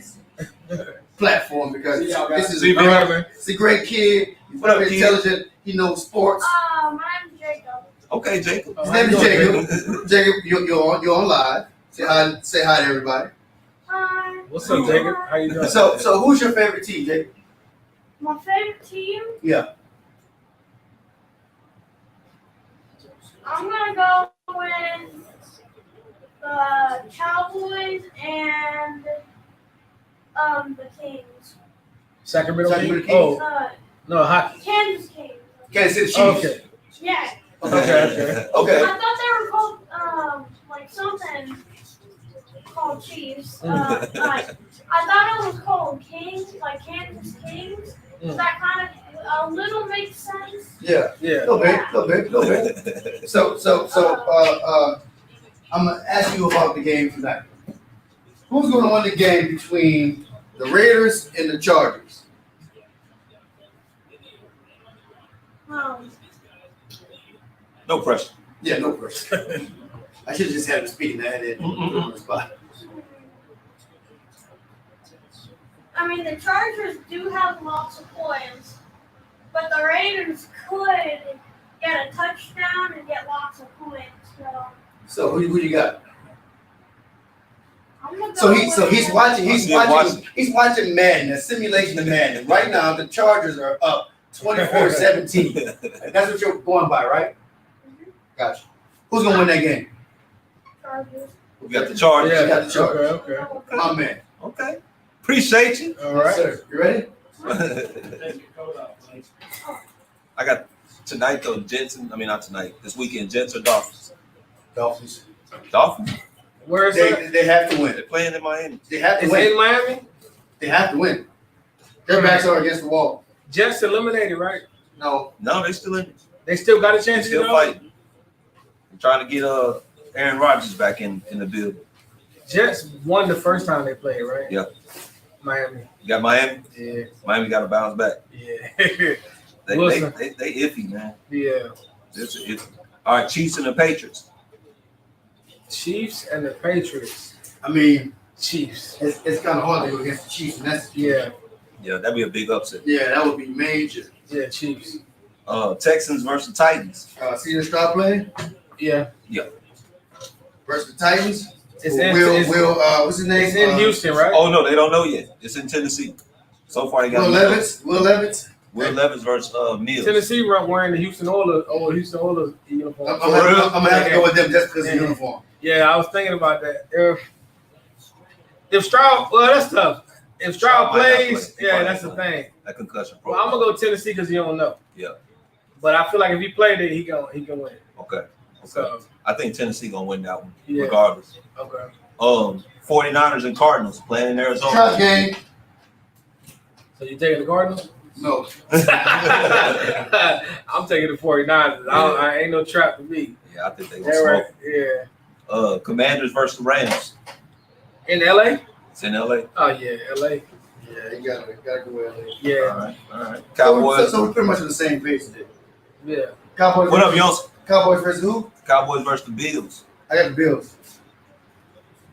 platform because this is it's a great kid. He's What up, very kid? intelligent. He knows sports. My name's Jacob. Okay, Jacob. His name is Jacob. Jacob, you're on live. Say hi to everybody. Hi. What's up, Jacob? How you doing? So who's your favorite team, Jacob? My favorite team? Yeah. I'm gonna go with the Cowboys and the Kings. Sacramento Sacramento Kings? Oh, no, hockey. Kansas Kings. Kansas City Chiefs. Okay. Yeah. Okay. Okay. I thought they were called like something called Chiefs. Like I thought it was called Kings, like Kansas Kings. Mm. That kind of a little makes sense. Yeah. Yeah. Little bit. So I'm gonna ask you about the game tonight. Who's gonna win the game between the Raiders and the Chargers? No pressure. Yeah, no pressure. I should have just had him speaking that in on the spot. I mean, the Chargers do have lots of points, but the Raiders could get a touchdown and get lots of points. So who you got? I'm gonna go So with he's watching watching. he's watching Madden, a simulation of Madden. Right now the Chargers are up 24-17. That's what you're going by, right? Gotcha. Who's gonna win that game? Chargers. We got the Chargers. Yeah. You got the Chargers. Okay. My man. Okay. Appreciate you. All Yes, right. sir. You ready? I got tonight though, not tonight. This weekend, Jets or Dolphins? Dolphins. Dolphins? Where is it? They have to win. They're playing in Miami. They have to Is it win. in Miami? They have to win. Their backs are against the wall. Jets eliminated, right? No. No, they still in it. They still got a They chance to still get over? fighting. I'm trying to get Aaron Rodgers back in the building. Jets won the first time they played, right? Yeah. Miami. You got Miami? Yeah. Miami got to bounce back. Yeah. They Wilson. iffy, man. Yeah. It's iffy. All right, Chiefs and the Patriots. Chiefs and the Patriots. I mean, Chiefs. it's kind of hard to go against the Chiefs, and that's Yeah. Yeah, that'd be a big upset. yeah, that would be major. Yeah, Chiefs. Texans versus Titans. See the star playing Yeah. versus the Titans. It's What's his name? It's in Houston, right? Oh no, they don't know yet. It's in Tennessee. So far, they got Will Levis. Will Levis versus Mills. Tennessee wearing the Houston Oilers uniform. I'm gonna have to go with them just because of the uniform. Yeah, I was thinking about that. If Stroud, well, that's tough. If Stroud Stroud might not plays, play. yeah, that's the thing. That concussion Well, protocol. I'm gonna go Tennessee because you don't know. Yeah. But I feel like if he played it, he can win. Okay. So I think Tennessee gonna win that one, yeah. regardless. Okay. 49ers and Cardinals playing in Arizona. Trap game. So you taking the Cardinals? No. I'm taking the 49ers. I ain't no trap for me. Yeah, I think they Yeah, gonna right. smoke. Yeah. Commanders versus the Rams. In LA? It's in LA. Oh yeah, LA. Yeah, you gotta go LA. Yeah, All right. So, Cowboys. so we're pretty much on the same page today. yeah. Cowboys. What up, Youngster? Cowboys versus who? Cowboys versus the Bills. I got the Bills.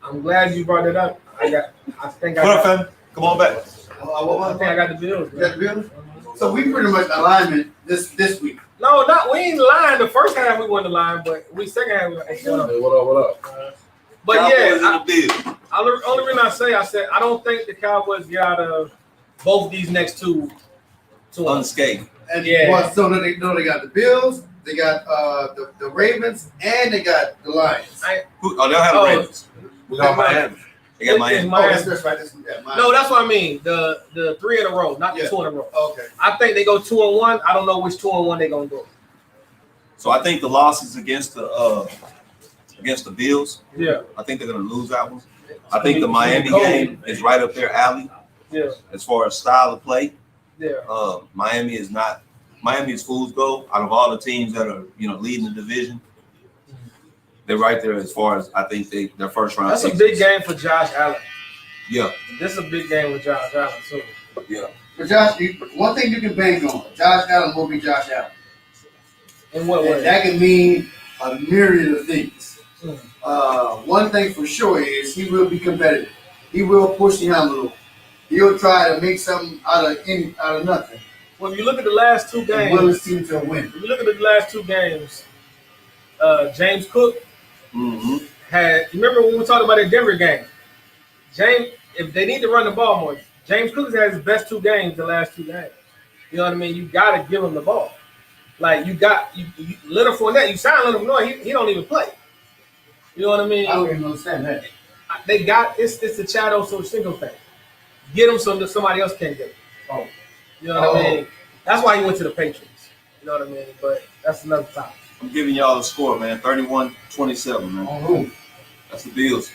I'm glad you brought it up. I think I What up, got. fam? Come on back. I think I got the Bills. You got the Bills? So we pretty much alignment this week. No, not we ain't lying. The first half we won the line, but we second half we won. Hey, what up? But Cowboys yeah, and the Bills. only reason I said I don't think the Cowboys get out of both these next two. Unscathed. And Yeah. so they got the Bills, they got the Ravens, and they got the Lions. They'll have the Ravens. We got Miami. They got Miami. Oh, that's right. Miami. No, that's what I mean. The 3 in a row, not the 2 in a row. Okay. I think they go 2-1. I don't know which 2-1 they're gonna go. So I think the losses against the Bills, Yeah. I think they're gonna lose that one. I think the Miami game is right up their alley Yeah. as far as style of play. Yeah. Miami's fool's gold out of all the teams that are leading the division. They're right there as far as I think their first round. That's a big game for Josh Allen. Yeah. This is a big game with Josh Allen too. Yeah. But Josh, one thing you can bank on: Josh Allen will be Josh Allen. In what And way? that can mean a myriad of things. Mm. One thing for sure is he will be competitive. He will push the envelope. He'll try to make something out of nothing. When you look at the last two And will games, his team to win. if you look at the last two games, James Cook Mm-hmm. had. You remember when we were talking about that Denver game? James, if they need to run the ball more, James Cook has had his best 2 games the last 2 games. You know what I mean? You got to give him the ball. Like you Leonard Fournette, you sign Leonard Fournette, he don't even play. You know what I mean? I don't even understand that. They got it's the Chad Ochocinco thing. Get him so that somebody else can't get him. Oh. You know what I mean? That's why he went to the Patriots. You know what I mean? But that's another topic. I'm giving y'all the score, man. 31-27, man. On who? That's the Bills.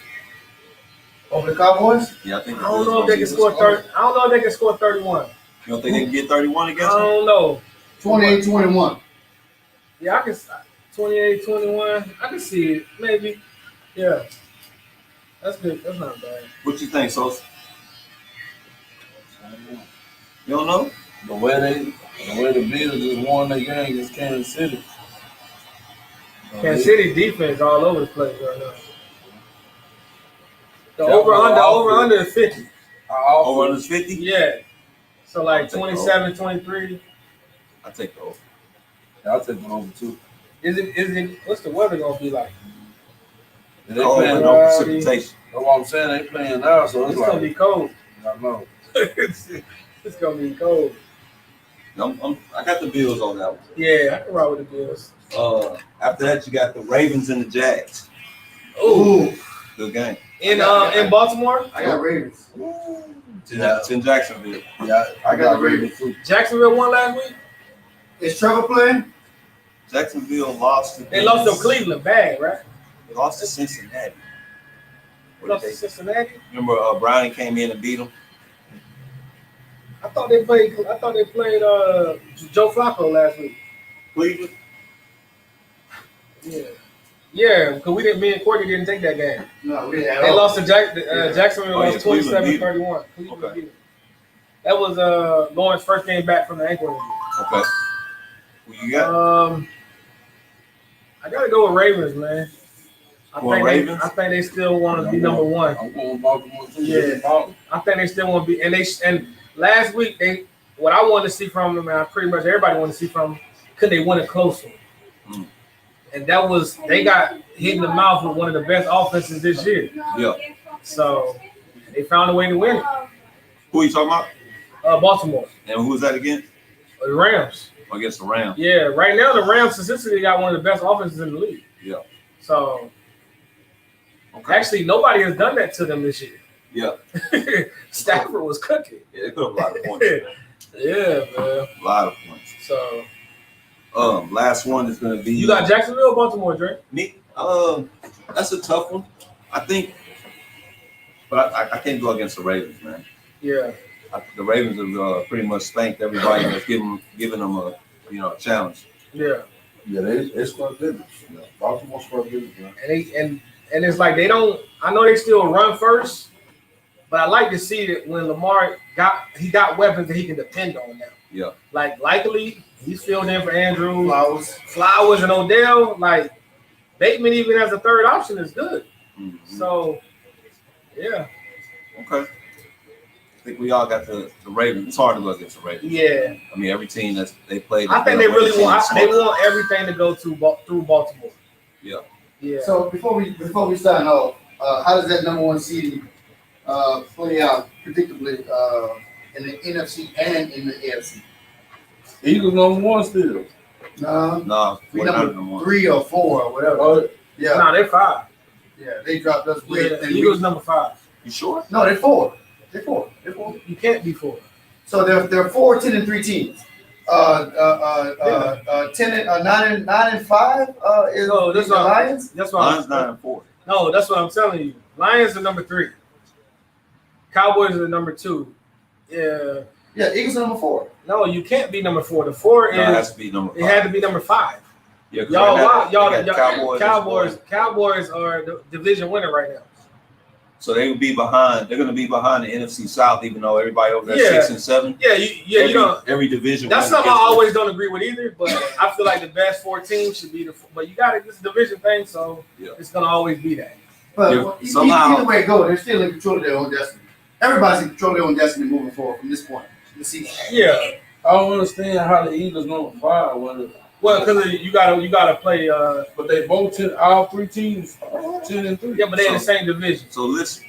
Over the Cowboys? Yeah, I think. I don't know if they can score 30. I don't know if they can score 31. You don't think they can get 31 I against them? don't know. 28-21. Yeah, I can 28-21. I can see it. Maybe. Yeah. That's good. That's not bad. What you think, Sos? You don't know? The way the Bills just won their game against Kansas City. Kansas City defense all over the place right now. The Yeah, over-under is 50. Over under 50? Yeah. So like I'll take the 27, 23. I take the over. I'll take them over too. Is it what's the weather gonna be like? And they Cold playing, and that's no precipitation. what I'm saying. They playing now, so It's it's gonna like be cold. I know. It's gonna be cold. I got the Bills on that one. Yeah, I can ride with the Bills. After that, you got the Ravens and the Jags. Ooh. Good game. In Baltimore? I got Ravens. It's in Jacksonville. Yeah, I got the Ravens too. Jacksonville won last week? Is Trevor playing? Jacksonville lost to They lost to Cleveland bad, right? They lost to Cincinnati. Lost to Cincinnati? Remember Browning came in and beat them? I thought they played Joe Flacco last week. Cleveland? Yeah. Yeah, because me and Courtney didn't take that game. No, we didn't. They lost to Jacksonville, Oh, yeah, lost Cleveland 27-31. Cleveland Okay. beat them. That was Lawrence's first game back from the ankle injury. Okay. Who you got? I gotta go with Ravens, man. Ravens? I think they still want to be number one. I'm going Baltimore too. Yeah. I think they still want to be, and last week what I wanted to see from them, and pretty much everybody wanted to see from them, could they win a close one? Mm. And that was they got hit in the mouth with one of the best offenses this year. Yeah. So they found a way to win it. Who are you talking about? Baltimore, And who was that again? the Rams. Against the Rams. Yeah, right now the Rams statistically got one of the best offenses in the league. Yeah. So Okay. actually, nobody has done that to them this year. Yeah. Stafford was cooking. Yeah, they put up a lot of points. Yeah, man. A lot of points. So Last one is going to be. you got Jacksonville or Baltimore, Dre? me. That's a tough one. I think, but I can't go against the Ravens, man. Yeah. The Ravens have pretty much spanked everybody that's giving them a challenge. Yeah. Yeah, they score digits. Yeah. Baltimore score digits, man. And it's like they don't. I know they still run first, But I like to see that when Lamar got weapons that he can depend on now. Yeah. Like likely he's filled in for Andrews, Flowers. and Odell. Like Bateman even as a third option is good. Mm-hmm. So yeah. Okay. I think we all got the Ravens. It's hard to look against the Ravens. Yeah. I mean, every team that they played. I think they really want. They want everything to go through Baltimore. Yeah. Yeah. So before we sign off, how does that number one seed play out predictably in the NFC and in the AFC? Eagles number one still. No, We we're not number 3 or 4 or whatever. Oh, Yeah, No, they're 5. yeah, they dropped us way. Yeah, and Eagles number 5. You sure? No, they're 4. They're 4. You can't be 4. So they're 4, 10, and 3 teams. 10 and 9 and 5 is No, that's the not- Lions. That's why. Lions 9-4. No, that's what I'm telling you. Lions are number 3. Cowboys are number 2. Yeah. Yeah, Eagles are number 4. No, you can't be number 4. The 4 No, it has is. to be number 5. It had to be number 5. Yeah, 'cause Y'all, right now, y'all, they got Cowboys are the division winner right now. So they would be behind. They're going to be behind the NFC South, even though everybody over there Yeah. 6 and 7. Yeah, you know. Every division. That's winner something I gets them. always don't agree with either, but I feel like the best 4 teams should be but you got to this division thing, so Yeah. it's gonna always be that. But Yeah, somehow- either way it goes, they're still in control of their own destiny. Everybody's in control of their own destiny moving forward from this point in the season. Yeah, I don't understand how the Eagles number 5 was. well, because you gotta play. But they both all 3 teams 10 and 3. Yeah, but they're in the same division. So listen,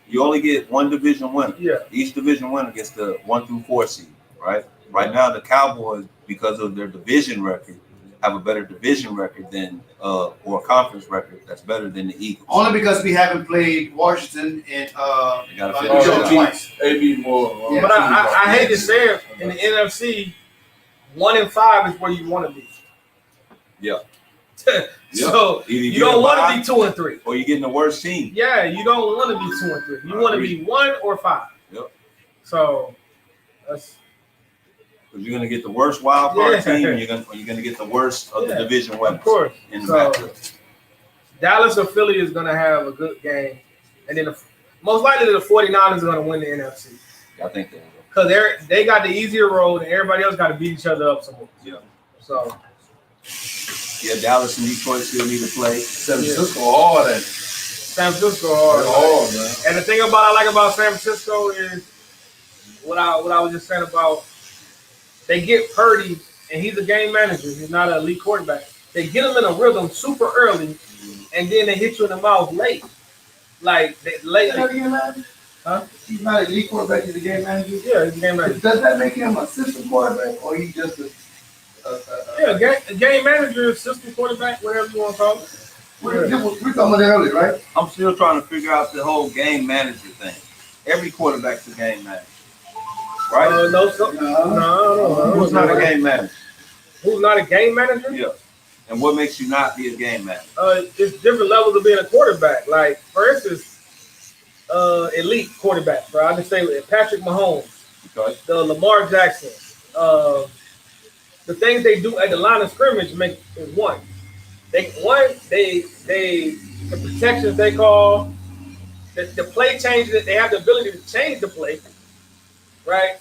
you only get one division winner. Yeah, Each division winner gets the 1 through 4 seed, right? Right now, the Cowboys, because of their division record, have a better division record than or a conference record that's better than the Eagles. Only because we haven't played Washington and They gotta uh, figure Joe it out. twice. AB more. Yeah. but I hate to say it, in the NFC, 1 and 5 is where you want to be. Yeah. So Either you get don't a want bye to be 2 and 3. or you're getting the worst team. Yeah, you don't want to be 2 and 3. You want to be 1 or 5. Yep. So that's. Because you're going to get the worst wild card Yeah. team, and you're going to get the worst of the Yeah. division winners Of course. in the So matchup. Dallas or Philly is going to have a good game. And then most likely the 49ers are going to win the NFC. I think they will. Because they got the easier road and everybody else got to beat each other up some more. Yeah. So, Yeah, Dallas and Detroit still need to play. San Francisco hard at it. San Francisco hard. Hard, man. And the thing I like about San Francisco is what I was just saying about they get Purdy, and he's a game manager. He's not an elite quarterback. They get him in a rhythm super early, and then they hit you in the mouth late. Like, late. Huh? He's not a elite quarterback, he's a game manager. Yeah, he's a game manager. Does that make him a system quarterback or he just a Yeah, game manager, system quarterback, whatever you want to call it. we're talking about that earlier, right? I'm still trying to figure out the whole game manager thing. Every quarterback's a game manager, right? No. Who's not a game manager? Who's not a game manager? Yeah. And what makes you not be a game manager? It's different levels of being a quarterback. Like, for instance, elite quarterback, bro. I can say Patrick Mahomes, Okay. the Lamar Jackson. The things they do at the line of scrimmage is one. The protections they call, the play changes that they have the ability to change the play, right?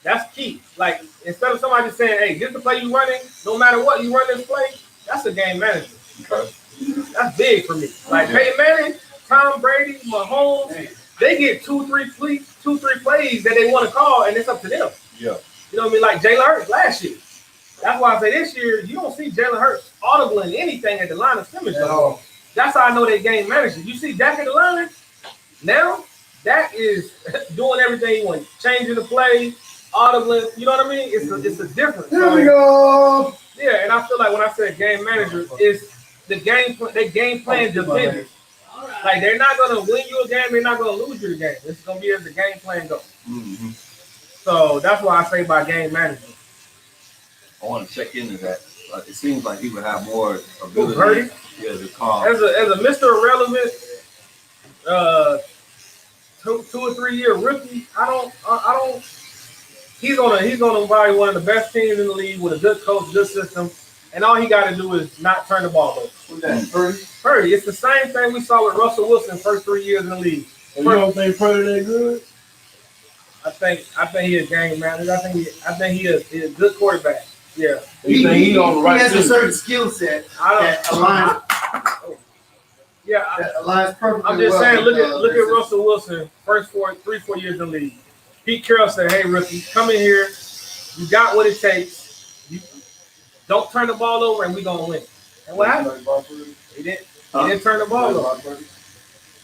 That's key. Like, instead of somebody just saying, hey, this is the play you running, no matter what, you run this play, that's a game manager. Okay. That's big for me. Like Peyton Manning, Tom Brady, Mahomes, they get two, three plays that they want to call, and it's up to them. Yeah. You know what I mean? Like Jalen Hurts last year. That's why I say this year, you don't see Jalen Hurts audible in anything at the line of scrimmage. No. That's how I know they game managers. You see Dak at the line, now Dak is doing everything he wants. Changing the play, audibling, you know what I mean? It's a difference. Here we go. Yeah, and I feel like when I say game manager, it's the game plan dependent. Like, they're not gonna win you a game, they're not gonna lose you the game. It's gonna be as the game plan goes. Mm-hmm. So that's why I say by game management. I want to check into that. It seems like he would have more Purdy? ability. Yeah, to call. As a Mr. Irrelevant, 2 or 3 year rookie, I don't. He's gonna probably one of the best teams in the league with a good coach, good system, and all he got to do is not turn the ball over. Who's that? Purdy? Purdy, it's the same thing we saw with Russell Wilson first 3 years in the league. And you don't think Purdy that good? I think he a game manager. I think he a good quarterback. Yeah. You think he on the right He has a team? certain skill set that aligns. That aligns perfectly. I'm just well saying, with, look at Russell Wilson, first 4 years in the league. Pete Carroll said, "Hey, rookie, come in here. You got what it takes. You don't turn the ball over, and we gonna win." And what happened? He didn't. He didn't turn the ball over.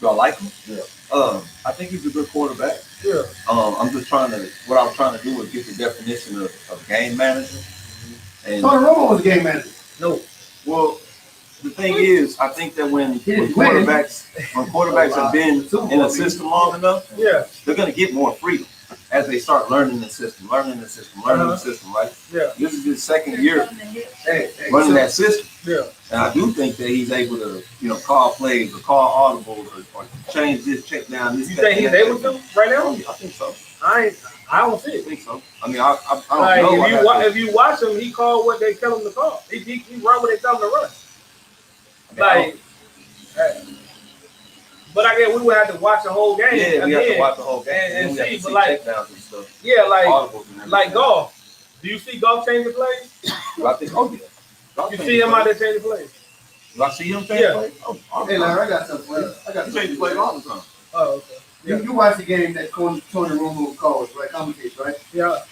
Do I like him? Yeah. I think he's a good quarterback. Yeah. I'm just what I was trying to do was get the definition of game manager. And Tony Romo was a game manager. No. well, the thing is, I think that when quarterbacks have been in a system long enough, Yeah. they're gonna get more freedom as they start learning the system, right? Yeah. This is his second year Hey, running that system. Yeah. And I do think that he's able to, call plays or call audibles or change this, check down this. You think he's able to right now? I think so. I don't see I it. think so. I mean, I don't Like, know. if you watch him, he called what they tell him to call. He run what they tell him to run. But I guess we would have to watch the whole game. Yeah, we have to watch the whole game and we have see. to But like, checkdowns and stuff. yeah, Audibles and like everything. golf. Do you see golf change the plays? I think, yeah. You see him out there change the plays? Do I see him change Yeah. play? Oh, Hey, Larry, I got something for you. I got he something changes for play you. all the time. Oh, okay. You watch the game that Tony Romo calls, right? Commentates, right? Yeah.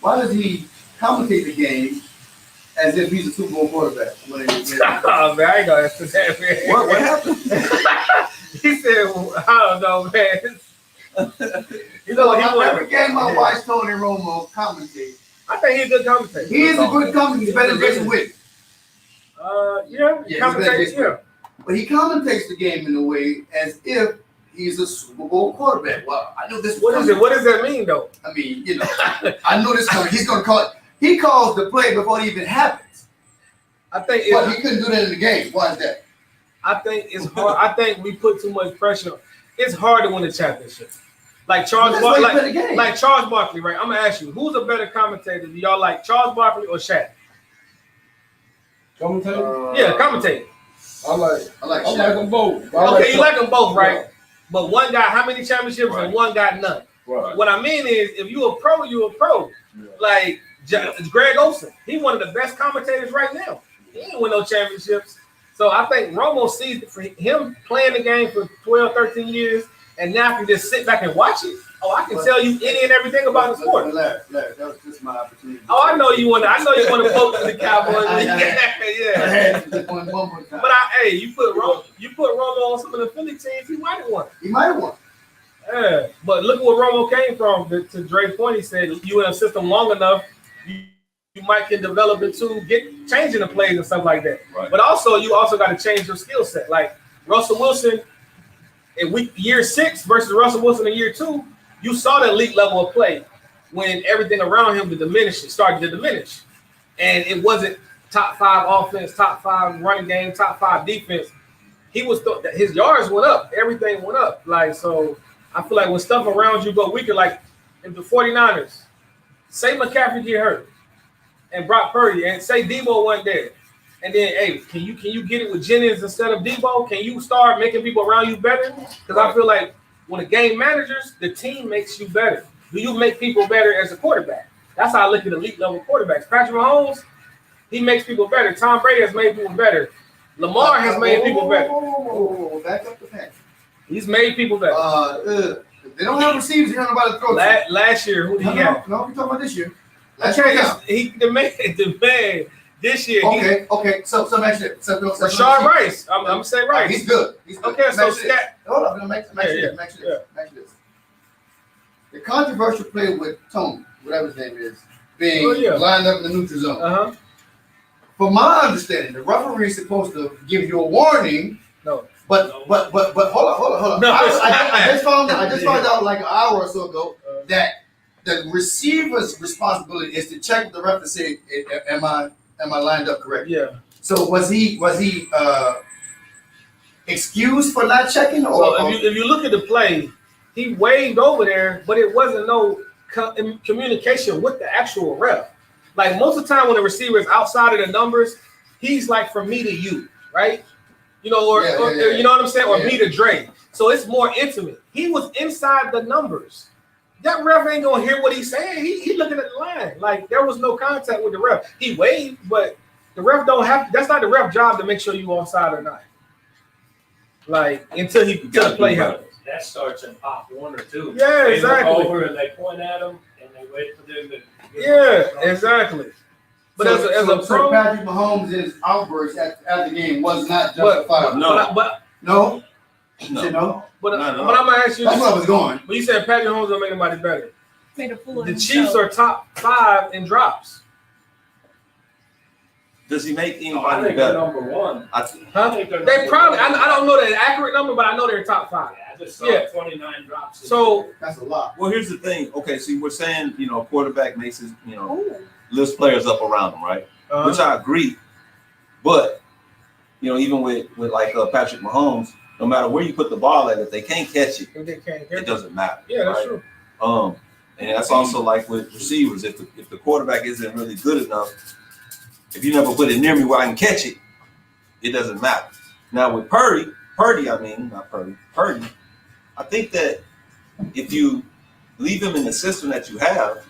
Why does he commentate the game as if he's a Super Bowl quarterback? Oh, man, I ain't gonna answer that, man. What happened? He said, I don't know, man. You know, every game I watch Tony Romo commentate, I think he's a good commentator. he is a good commentator. He's better than Jason Witten. Yeah, Yeah, commentator, he's better But he commentates the game in a way as if he's a Super Bowl quarterback. Well, I know this. What is it? What does that mean, though? I mean, I know this coming. He's going to call it. He calls the play before it even happens. I think But he couldn't do that in the game. Why is that? I think it's hard. I think we put too much pressure. It's hard to win a championship. Like Charles Barkley, like Charles Barkley, right? I'm gonna ask you, who's a better commentator? Do y'all like Charles Barkley or Shaq? Commentator? Yeah, commentator. I like them both. Okay, you like them both, right? But one got how many championships and one got none. Right. What I mean is, if you a pro, you a pro. Yeah. Like Greg Olson, he one of the best commentators right now. He ain't win no championships. So I think Romo sees it for him playing the game for 12, 13 years, and now can just sit back and watch it. Oh, I can tell you any and everything about the sport. Larry, that was just my opportunity. Oh, I know you want to poke the Cowboys. Yeah. But you put Romo on some of the Philly teams, he might have won. He might have won. Yeah, but look at where Romo came from. To Dre's point, he said you in a system long enough, you might can develop it to get changing the plays and stuff like that. Right. But you also got to change your skill set. Like Russell Wilson in year 6 versus Russell Wilson in year 2, you saw the elite level of play when everything around him started to diminish. And it wasn't top 5 offense, top 5 running game, top 5 defense. His yards went up, everything went up. Like, so I feel like when stuff around you go weaker, like in the 49ers, say McCaffrey get hurt and Brock Purdy, and say Debo wasn't there. And then, hey, can you get it with Jennings instead of Debo? Can you start making people around you better? Because I feel like when a game managers, the team makes you better. Do you make people better as a quarterback? That's how I look at elite level quarterbacks. Patrick Mahomes, he makes people better. Tom Brady has made people better. Lamar has made people better. Back up the pack. He's made people better. They don't have receivers. They don't know about to throw. Last year, who did he have? No, we're talking about this year. The man this year. Okay. So actually, Rashard Rice. I'm gonna say Rice. He's good. Okay, so hold on. Make this. The controversial play with Tony, whatever his name is, being lined up in the neutral zone. From my understanding, the referee is supposed to give you a warning. No. But hold on. No, I just found out like an hour or so ago that the receiver's responsibility is to check with the ref to say, am I lined up correctly? Yeah. So was he excused for not checking? Or so if you look at the play, he waved over there, but it wasn't no communication with the actual ref. Like most of the time when the receiver is outside of the numbers, he's like from me to you, right? you know, or you know what I'm saying, or Yeah. beat a Dre. So it's more intimate. He was inside the numbers. That ref ain't gonna hear what he's saying. He looking at the line. Like there was no contact with the ref. He waved, but the ref don't have. That's not the ref job to make sure you offside or not. Like until the play happens. That starts in pop 1 or 2. Yeah, they exactly. Look over and they point at them and they wait for them to. Yeah, exactly. But as a pro, Patrick Mahomes' outburst at the game was not justified. No. but No. No. Said no. but No, no. I'm gonna ask you. That's where I was going. But you said Patrick Mahomes don't make anybody better. Made a fool of The himself. Chiefs are top 5 in drops. Does he make I anybody think they're better? number 1. I, Huh? I think they're They number probably. one. I don't know the accurate number, but I know they're top 5. Yeah, I just saw Yeah. 29 drops. So That's a lot. well, here's the thing. Okay, see, we're saying, you know, quarterback makes his, you know, lifts players up around him, right? Which I agree. But, you know, even with like Patrick Mahomes, no matter where you put the ball at, if they can't catch it, if they can't it get doesn't matter. yeah, that's right? true. And that's also like with receivers. If the quarterback isn't really good enough, if you never put it near me where I can catch it, it doesn't matter. Now with Purdy, I think that if you leave him in the system that you have,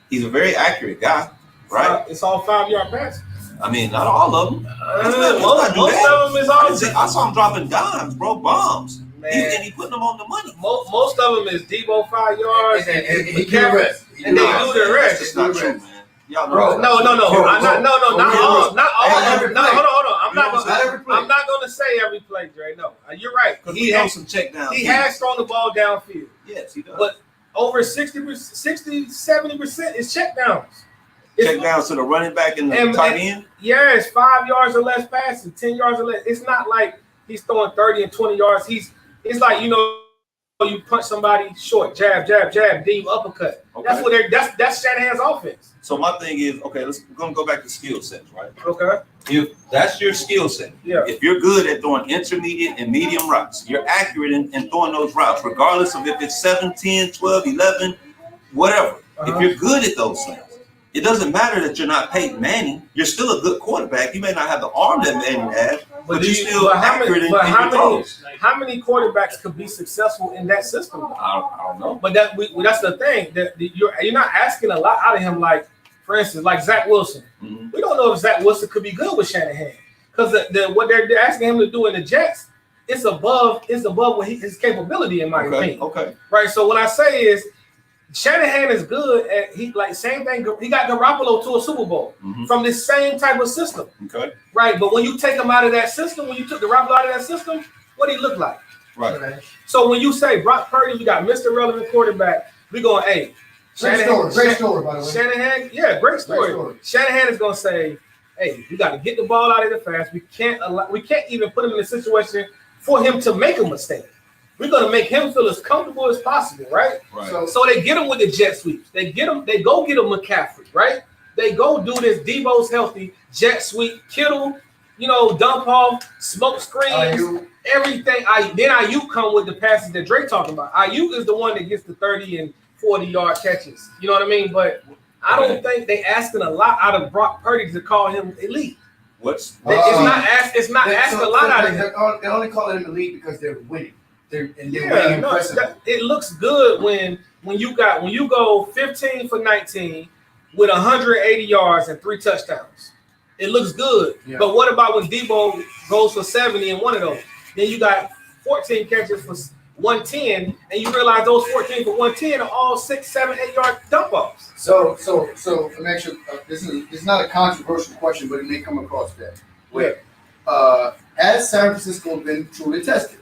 he's a very accurate guy, right? It's all 5-yard passes. I mean, not all of them. Most of them is all. I saw him dropping dimes, bro, bombs. Man, He putting them on the money. most of them is Debo 5 yards and He do the McCaffrey. rest. And they do the rest. That's not true, man. Y'all know Bro, that. No. I'm not. No, not all. Not all. Every No, play. hold on. I'm not Not every play. I'm not gonna say every play, Dre. No, you're right. Because he has some check down. He has thrown the ball downfield, Yes, he does. but over 60-70% is check downs. Check down to the running back and the And- tight end. Yeah, it's 5 yards or less passing, 10 yards or less. It's not like he's throwing 30 and 20 yards. It's like, you know, you punch somebody short, jab, then you uppercut. Okay. That's Shanahan's offense. So my thing is, okay, we're gonna go back to skill sets, right? Okay. If that's your skill set, Yeah. if you're good at throwing intermediate and medium routes, you're accurate in throwing those routes, regardless of if it's 7, 10, 12, 11, whatever. If you're good at those things, it doesn't matter that you're not Peyton Manning. You're still a good quarterback. You may not have the arm that Manning had, but you're still accurate in your throws. How many quarterbacks could be successful in that system? I don't know. But that's the thing. That you're not asking a lot out of him. Like, for instance, like Zach Wilson. Mhm. We don't know if Zach Wilson could be good with Shanahan because what they're asking him to do in the Jets, it's above what his capability, in my opinion. Okay. Right. So what I say is, Shanahan is good at same thing. He got Garoppolo to a Super Bowl from this same type of system. Okay. Right. But when you take him out of that system, when you took Garoppolo out of that system, what did he look like? Right. So when you say Brock Purdy, we got Mr. Relevant quarterback, we going, hey, Great story, by the way. Shanahan, yeah, great story. Shanahan is gonna say, hey, we got to get the ball out of there fast. We can't even put him in a situation for him to make a mistake. We're gonna make him feel as comfortable as possible, right? Right. So they get him with the jet sweeps. They go get him McCaffrey, right? They go do this. Debo's healthy, jet sweep, Kittle, dump off, smoke screens, everything. Then Ayuk come with the passes that Drake talking about. Ayuk is the one that gets the 30 and 40-yard catches. You know what I mean? But I don't think they asking a lot out of Brock Purdy to call him elite. What's It's not asking a lot out of him. They only call him elite because they're winning. They're winning impressively. It looks good when you go 15 for 19 with 180 yards and 3 touchdowns. It looks good. Yeah. But what about when Debo goes for 70 in one of those? Then you got 14 catches for 110, and you realize those 14 for 110 are all 6, 7, 8 yard dump offs. So let me ask you, this is not a controversial question, but it may come across that way. Has San Francisco been truly tested?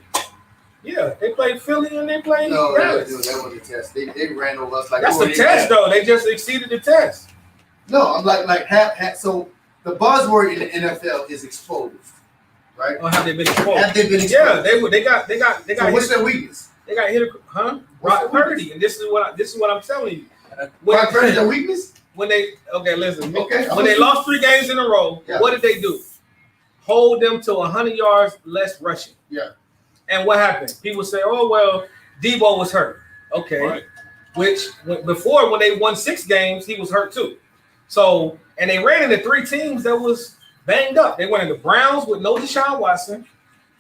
Yeah, they played Philly and they played Dallas. That wasn't a test. They ran over us like that's a test, though. They just exceeded the test. No, I'm like so the buzzword in the NFL is exposed, right? Or have they been exposed? Have they been exposed? Yeah, they got. So what's their weakness? They got hit, Brock Purdy, and this is what I'm telling you. Brock Purdy's their weakness? When they listen. Okay. When they lost 3 games in a row, what did they do? Hold them to 100 yards less rushing. Yeah. And what happened? People say, "Oh well, Debo was hurt." Okay. Right. Which before when they won 6 games, he was hurt too. So and they ran into 3 teams that was banged up. They went into Browns with no Deshaun Watson.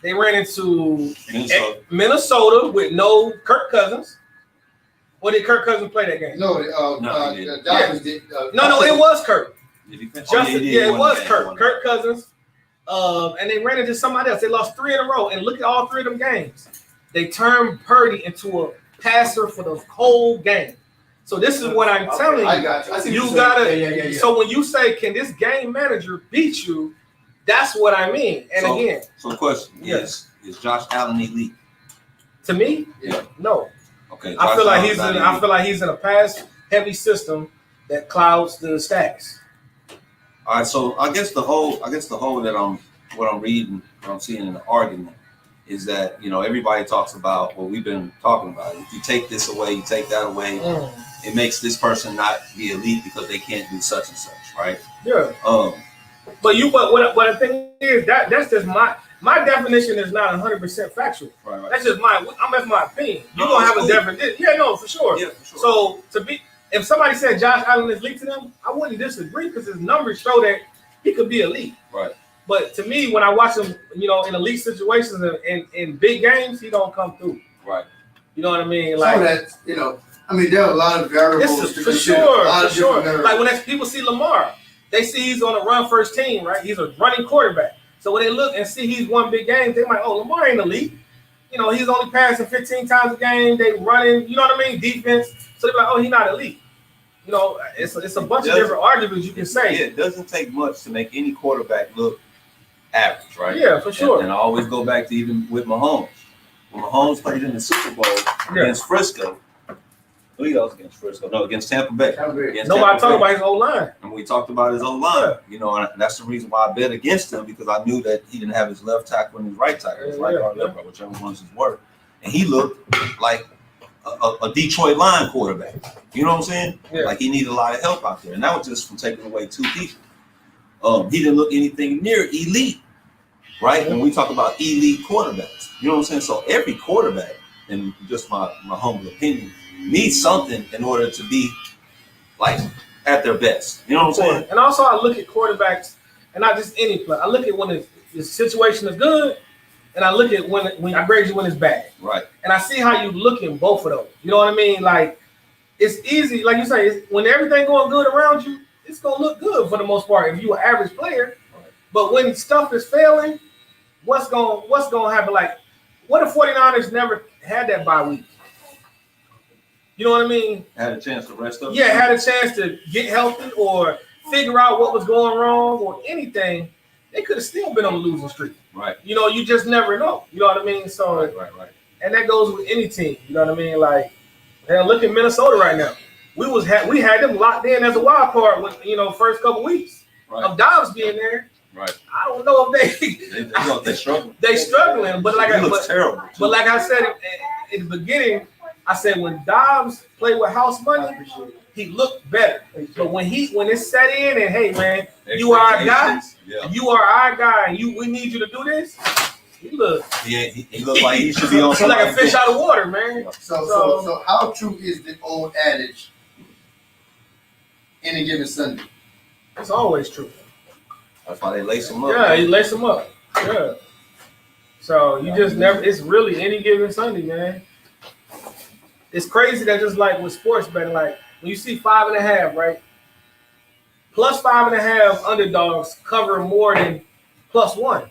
They ran into Minnesota. with no Kirk Cousins. Or did Kirk Cousins play that game? No, he didn't. Dolphins did. No, it was Kirk. Did he finish? It was Kirk. Kirk Cousins. And they ran into somebody else. They lost 3 in a row. And look at all 3 of them games. They turned Purdy into a passer for the whole game. So this is what I'm telling you. I got you. I see You what you're gotta. saying. Yeah. So when you say, "Can this game manager beat you?" That's what I mean. And So- again, So the question Yes. is Josh Allen elite? to me, Yeah. no. Okay. I Josh feel like Allen's he's not in. elite. I feel like he's in a pass-heavy system that clouds the stacks. All right, so I guess the whole that I'm reading, what I'm seeing in the argument is that, you know, everybody talks about what we've been talking about. If you take this away, you take that away, it makes this person not be elite because they can't do such and such, right? Yeah. But what the thing is that's just my definition is not 100% factual. Right. That's just that's my opinion. You're No, gonna have it's a cool. different. Yeah, no, for sure. Yeah, for sure. So if somebody said Josh Allen is elite to them, I wouldn't disagree because his numbers show that he could be elite. Right. But to me, when I watch him, you know, in elite situations and in big games, he don't come through. Right. You know what I mean? Some of that, you know, I mean, there are a lot of variables. This to is for consider, a sure, lot for of sure. different Like variables. when people see Lamar, they see he's on a run first team, right? He's a running quarterback. So when they look and see he's won big games, they might, oh, Lamar ain't elite. You know, he's only passing 15 times a game. They running, you know what I mean? Defense. So they're like, oh, he's not elite. You know, it's a bunch of different arguments you can say. Yeah, it doesn't take much to make any quarterback look average, right? Yeah, for sure. And I always go back to even with Mahomes. When Mahomes played in the Super Bowl against Frisco, who he was against Frisco? No, against Tampa Bay. Against Nobody Tampa talking Bay. about his whole line. And we talked about his own line, you know, and that's the reason why I bet against him, because I knew that he didn't have his left tackle and his right tackle, his right guard, left guard, whichever one's his work. And he looked like a Detroit line quarterback. You know what I'm saying? Yeah. Like he needed a lot of help out there. And that was just from taking away 2 people. He didn't look anything near elite, right? And we talk about elite quarterbacks. You know what I'm saying? So every quarterback, in just my humble opinion, needs something in order to be like at their best. You know what I'm saying? And also I look at quarterbacks, and not just any play. I look at when the situation is good, and I look at when I grade you when it's bad. Right. And I see how you look in both of those. You know what I mean? Like, it's easy, like you say, when everything going good around you, it's gonna look good for the most part if you're an average player. But when stuff is failing, what's gonna happen? Like, what if 49ers never had that bye week? You know what I mean? Had a chance to rest up. Yeah, had a chance to get healthy or figure out what was going wrong or anything. They could have still been on a losing streak. Right. You know, you just never know. You know what I mean? So, Right. and that goes with any team. You know what I mean? Like, hell, look at Minnesota right now. We had them locked in as a wild card with, you know, first couple weeks of Dobbs being there. Right. I don't know if they struggling. They struggling, but like terrible. But like I said in the beginning, I said when Dobbs played with house money, he looked better. But when it's set in and hey man, you are our guy, you are our guy, and we need you to do this. He look like he should be on. He's like a fish out of water, man. So how true is the old adage? Any given Sunday. It's always true. That's why they lace them up. Yeah, you lace them up. Yeah. So you just never. It's really any given Sunday, man. It's crazy that just like with sports betting, like when you see 5.5, right? Plus 5.5 underdogs cover more than +1.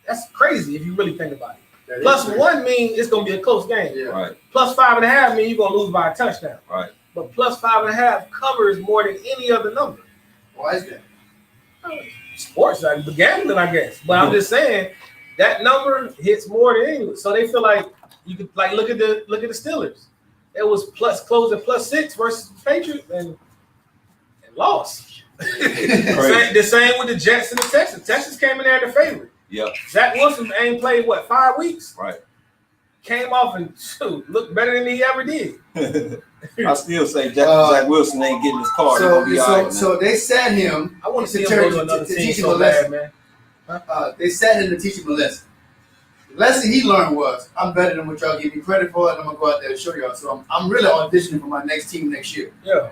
That's crazy if you really think about it. +1 means it's gonna be a close game. Yeah. Right. Plus 5.5 means you're gonna lose by a touchdown. Right. But plus 5.5 covers more than any other number. Why is that? Sports, like the gambling, I guess. But I'm just saying that number hits more than anyone. So they feel like you could like look at the Steelers. It was closed at +6 versus the Patriots and lost. The same with the Jets and the Texans. Texas came in there the favorite. Yep. Zach Wilson ain't played 5 weeks. Right. Came off and looked better than he ever did. I still say Zach Wilson ain't getting his card. So they sat him. I want to see him go to another team so bad, man. They sat him to teach him a lesson. The lesson he learned was, I'm better than what y'all give me credit for, and I'm gonna go out there and show y'all. So I'm really auditioning for my next team next year. Yeah,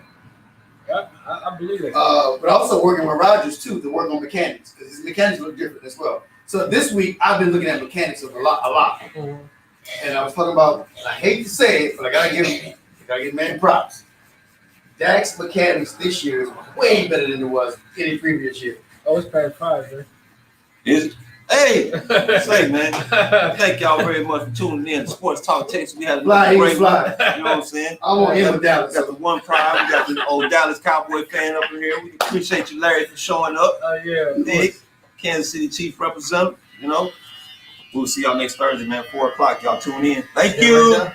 I believe it. But also working with Rodgers too to work on mechanics because his mechanics look different as well. So this week I've been looking at mechanics a lot. And I was talking about, and I hate to say it, but I gotta give man props. Dak's mechanics this year is way better than it was any previous year. Oh, it's past 5, man. Hey, say man, thank y'all very much for tuning in to Sports Talk Texas. We had a Fly, great Eagles, fly. one. You know what I'm saying? I want him with We Dallas. got the one pride. We got the old Dallas Cowboy fan up in here. We appreciate you, Larry, for showing up. Yeah. Nick, Kansas City Chief representative. You know, we'll see y'all next Thursday, man. 4 o'clock. Y'all tune in. Thank you.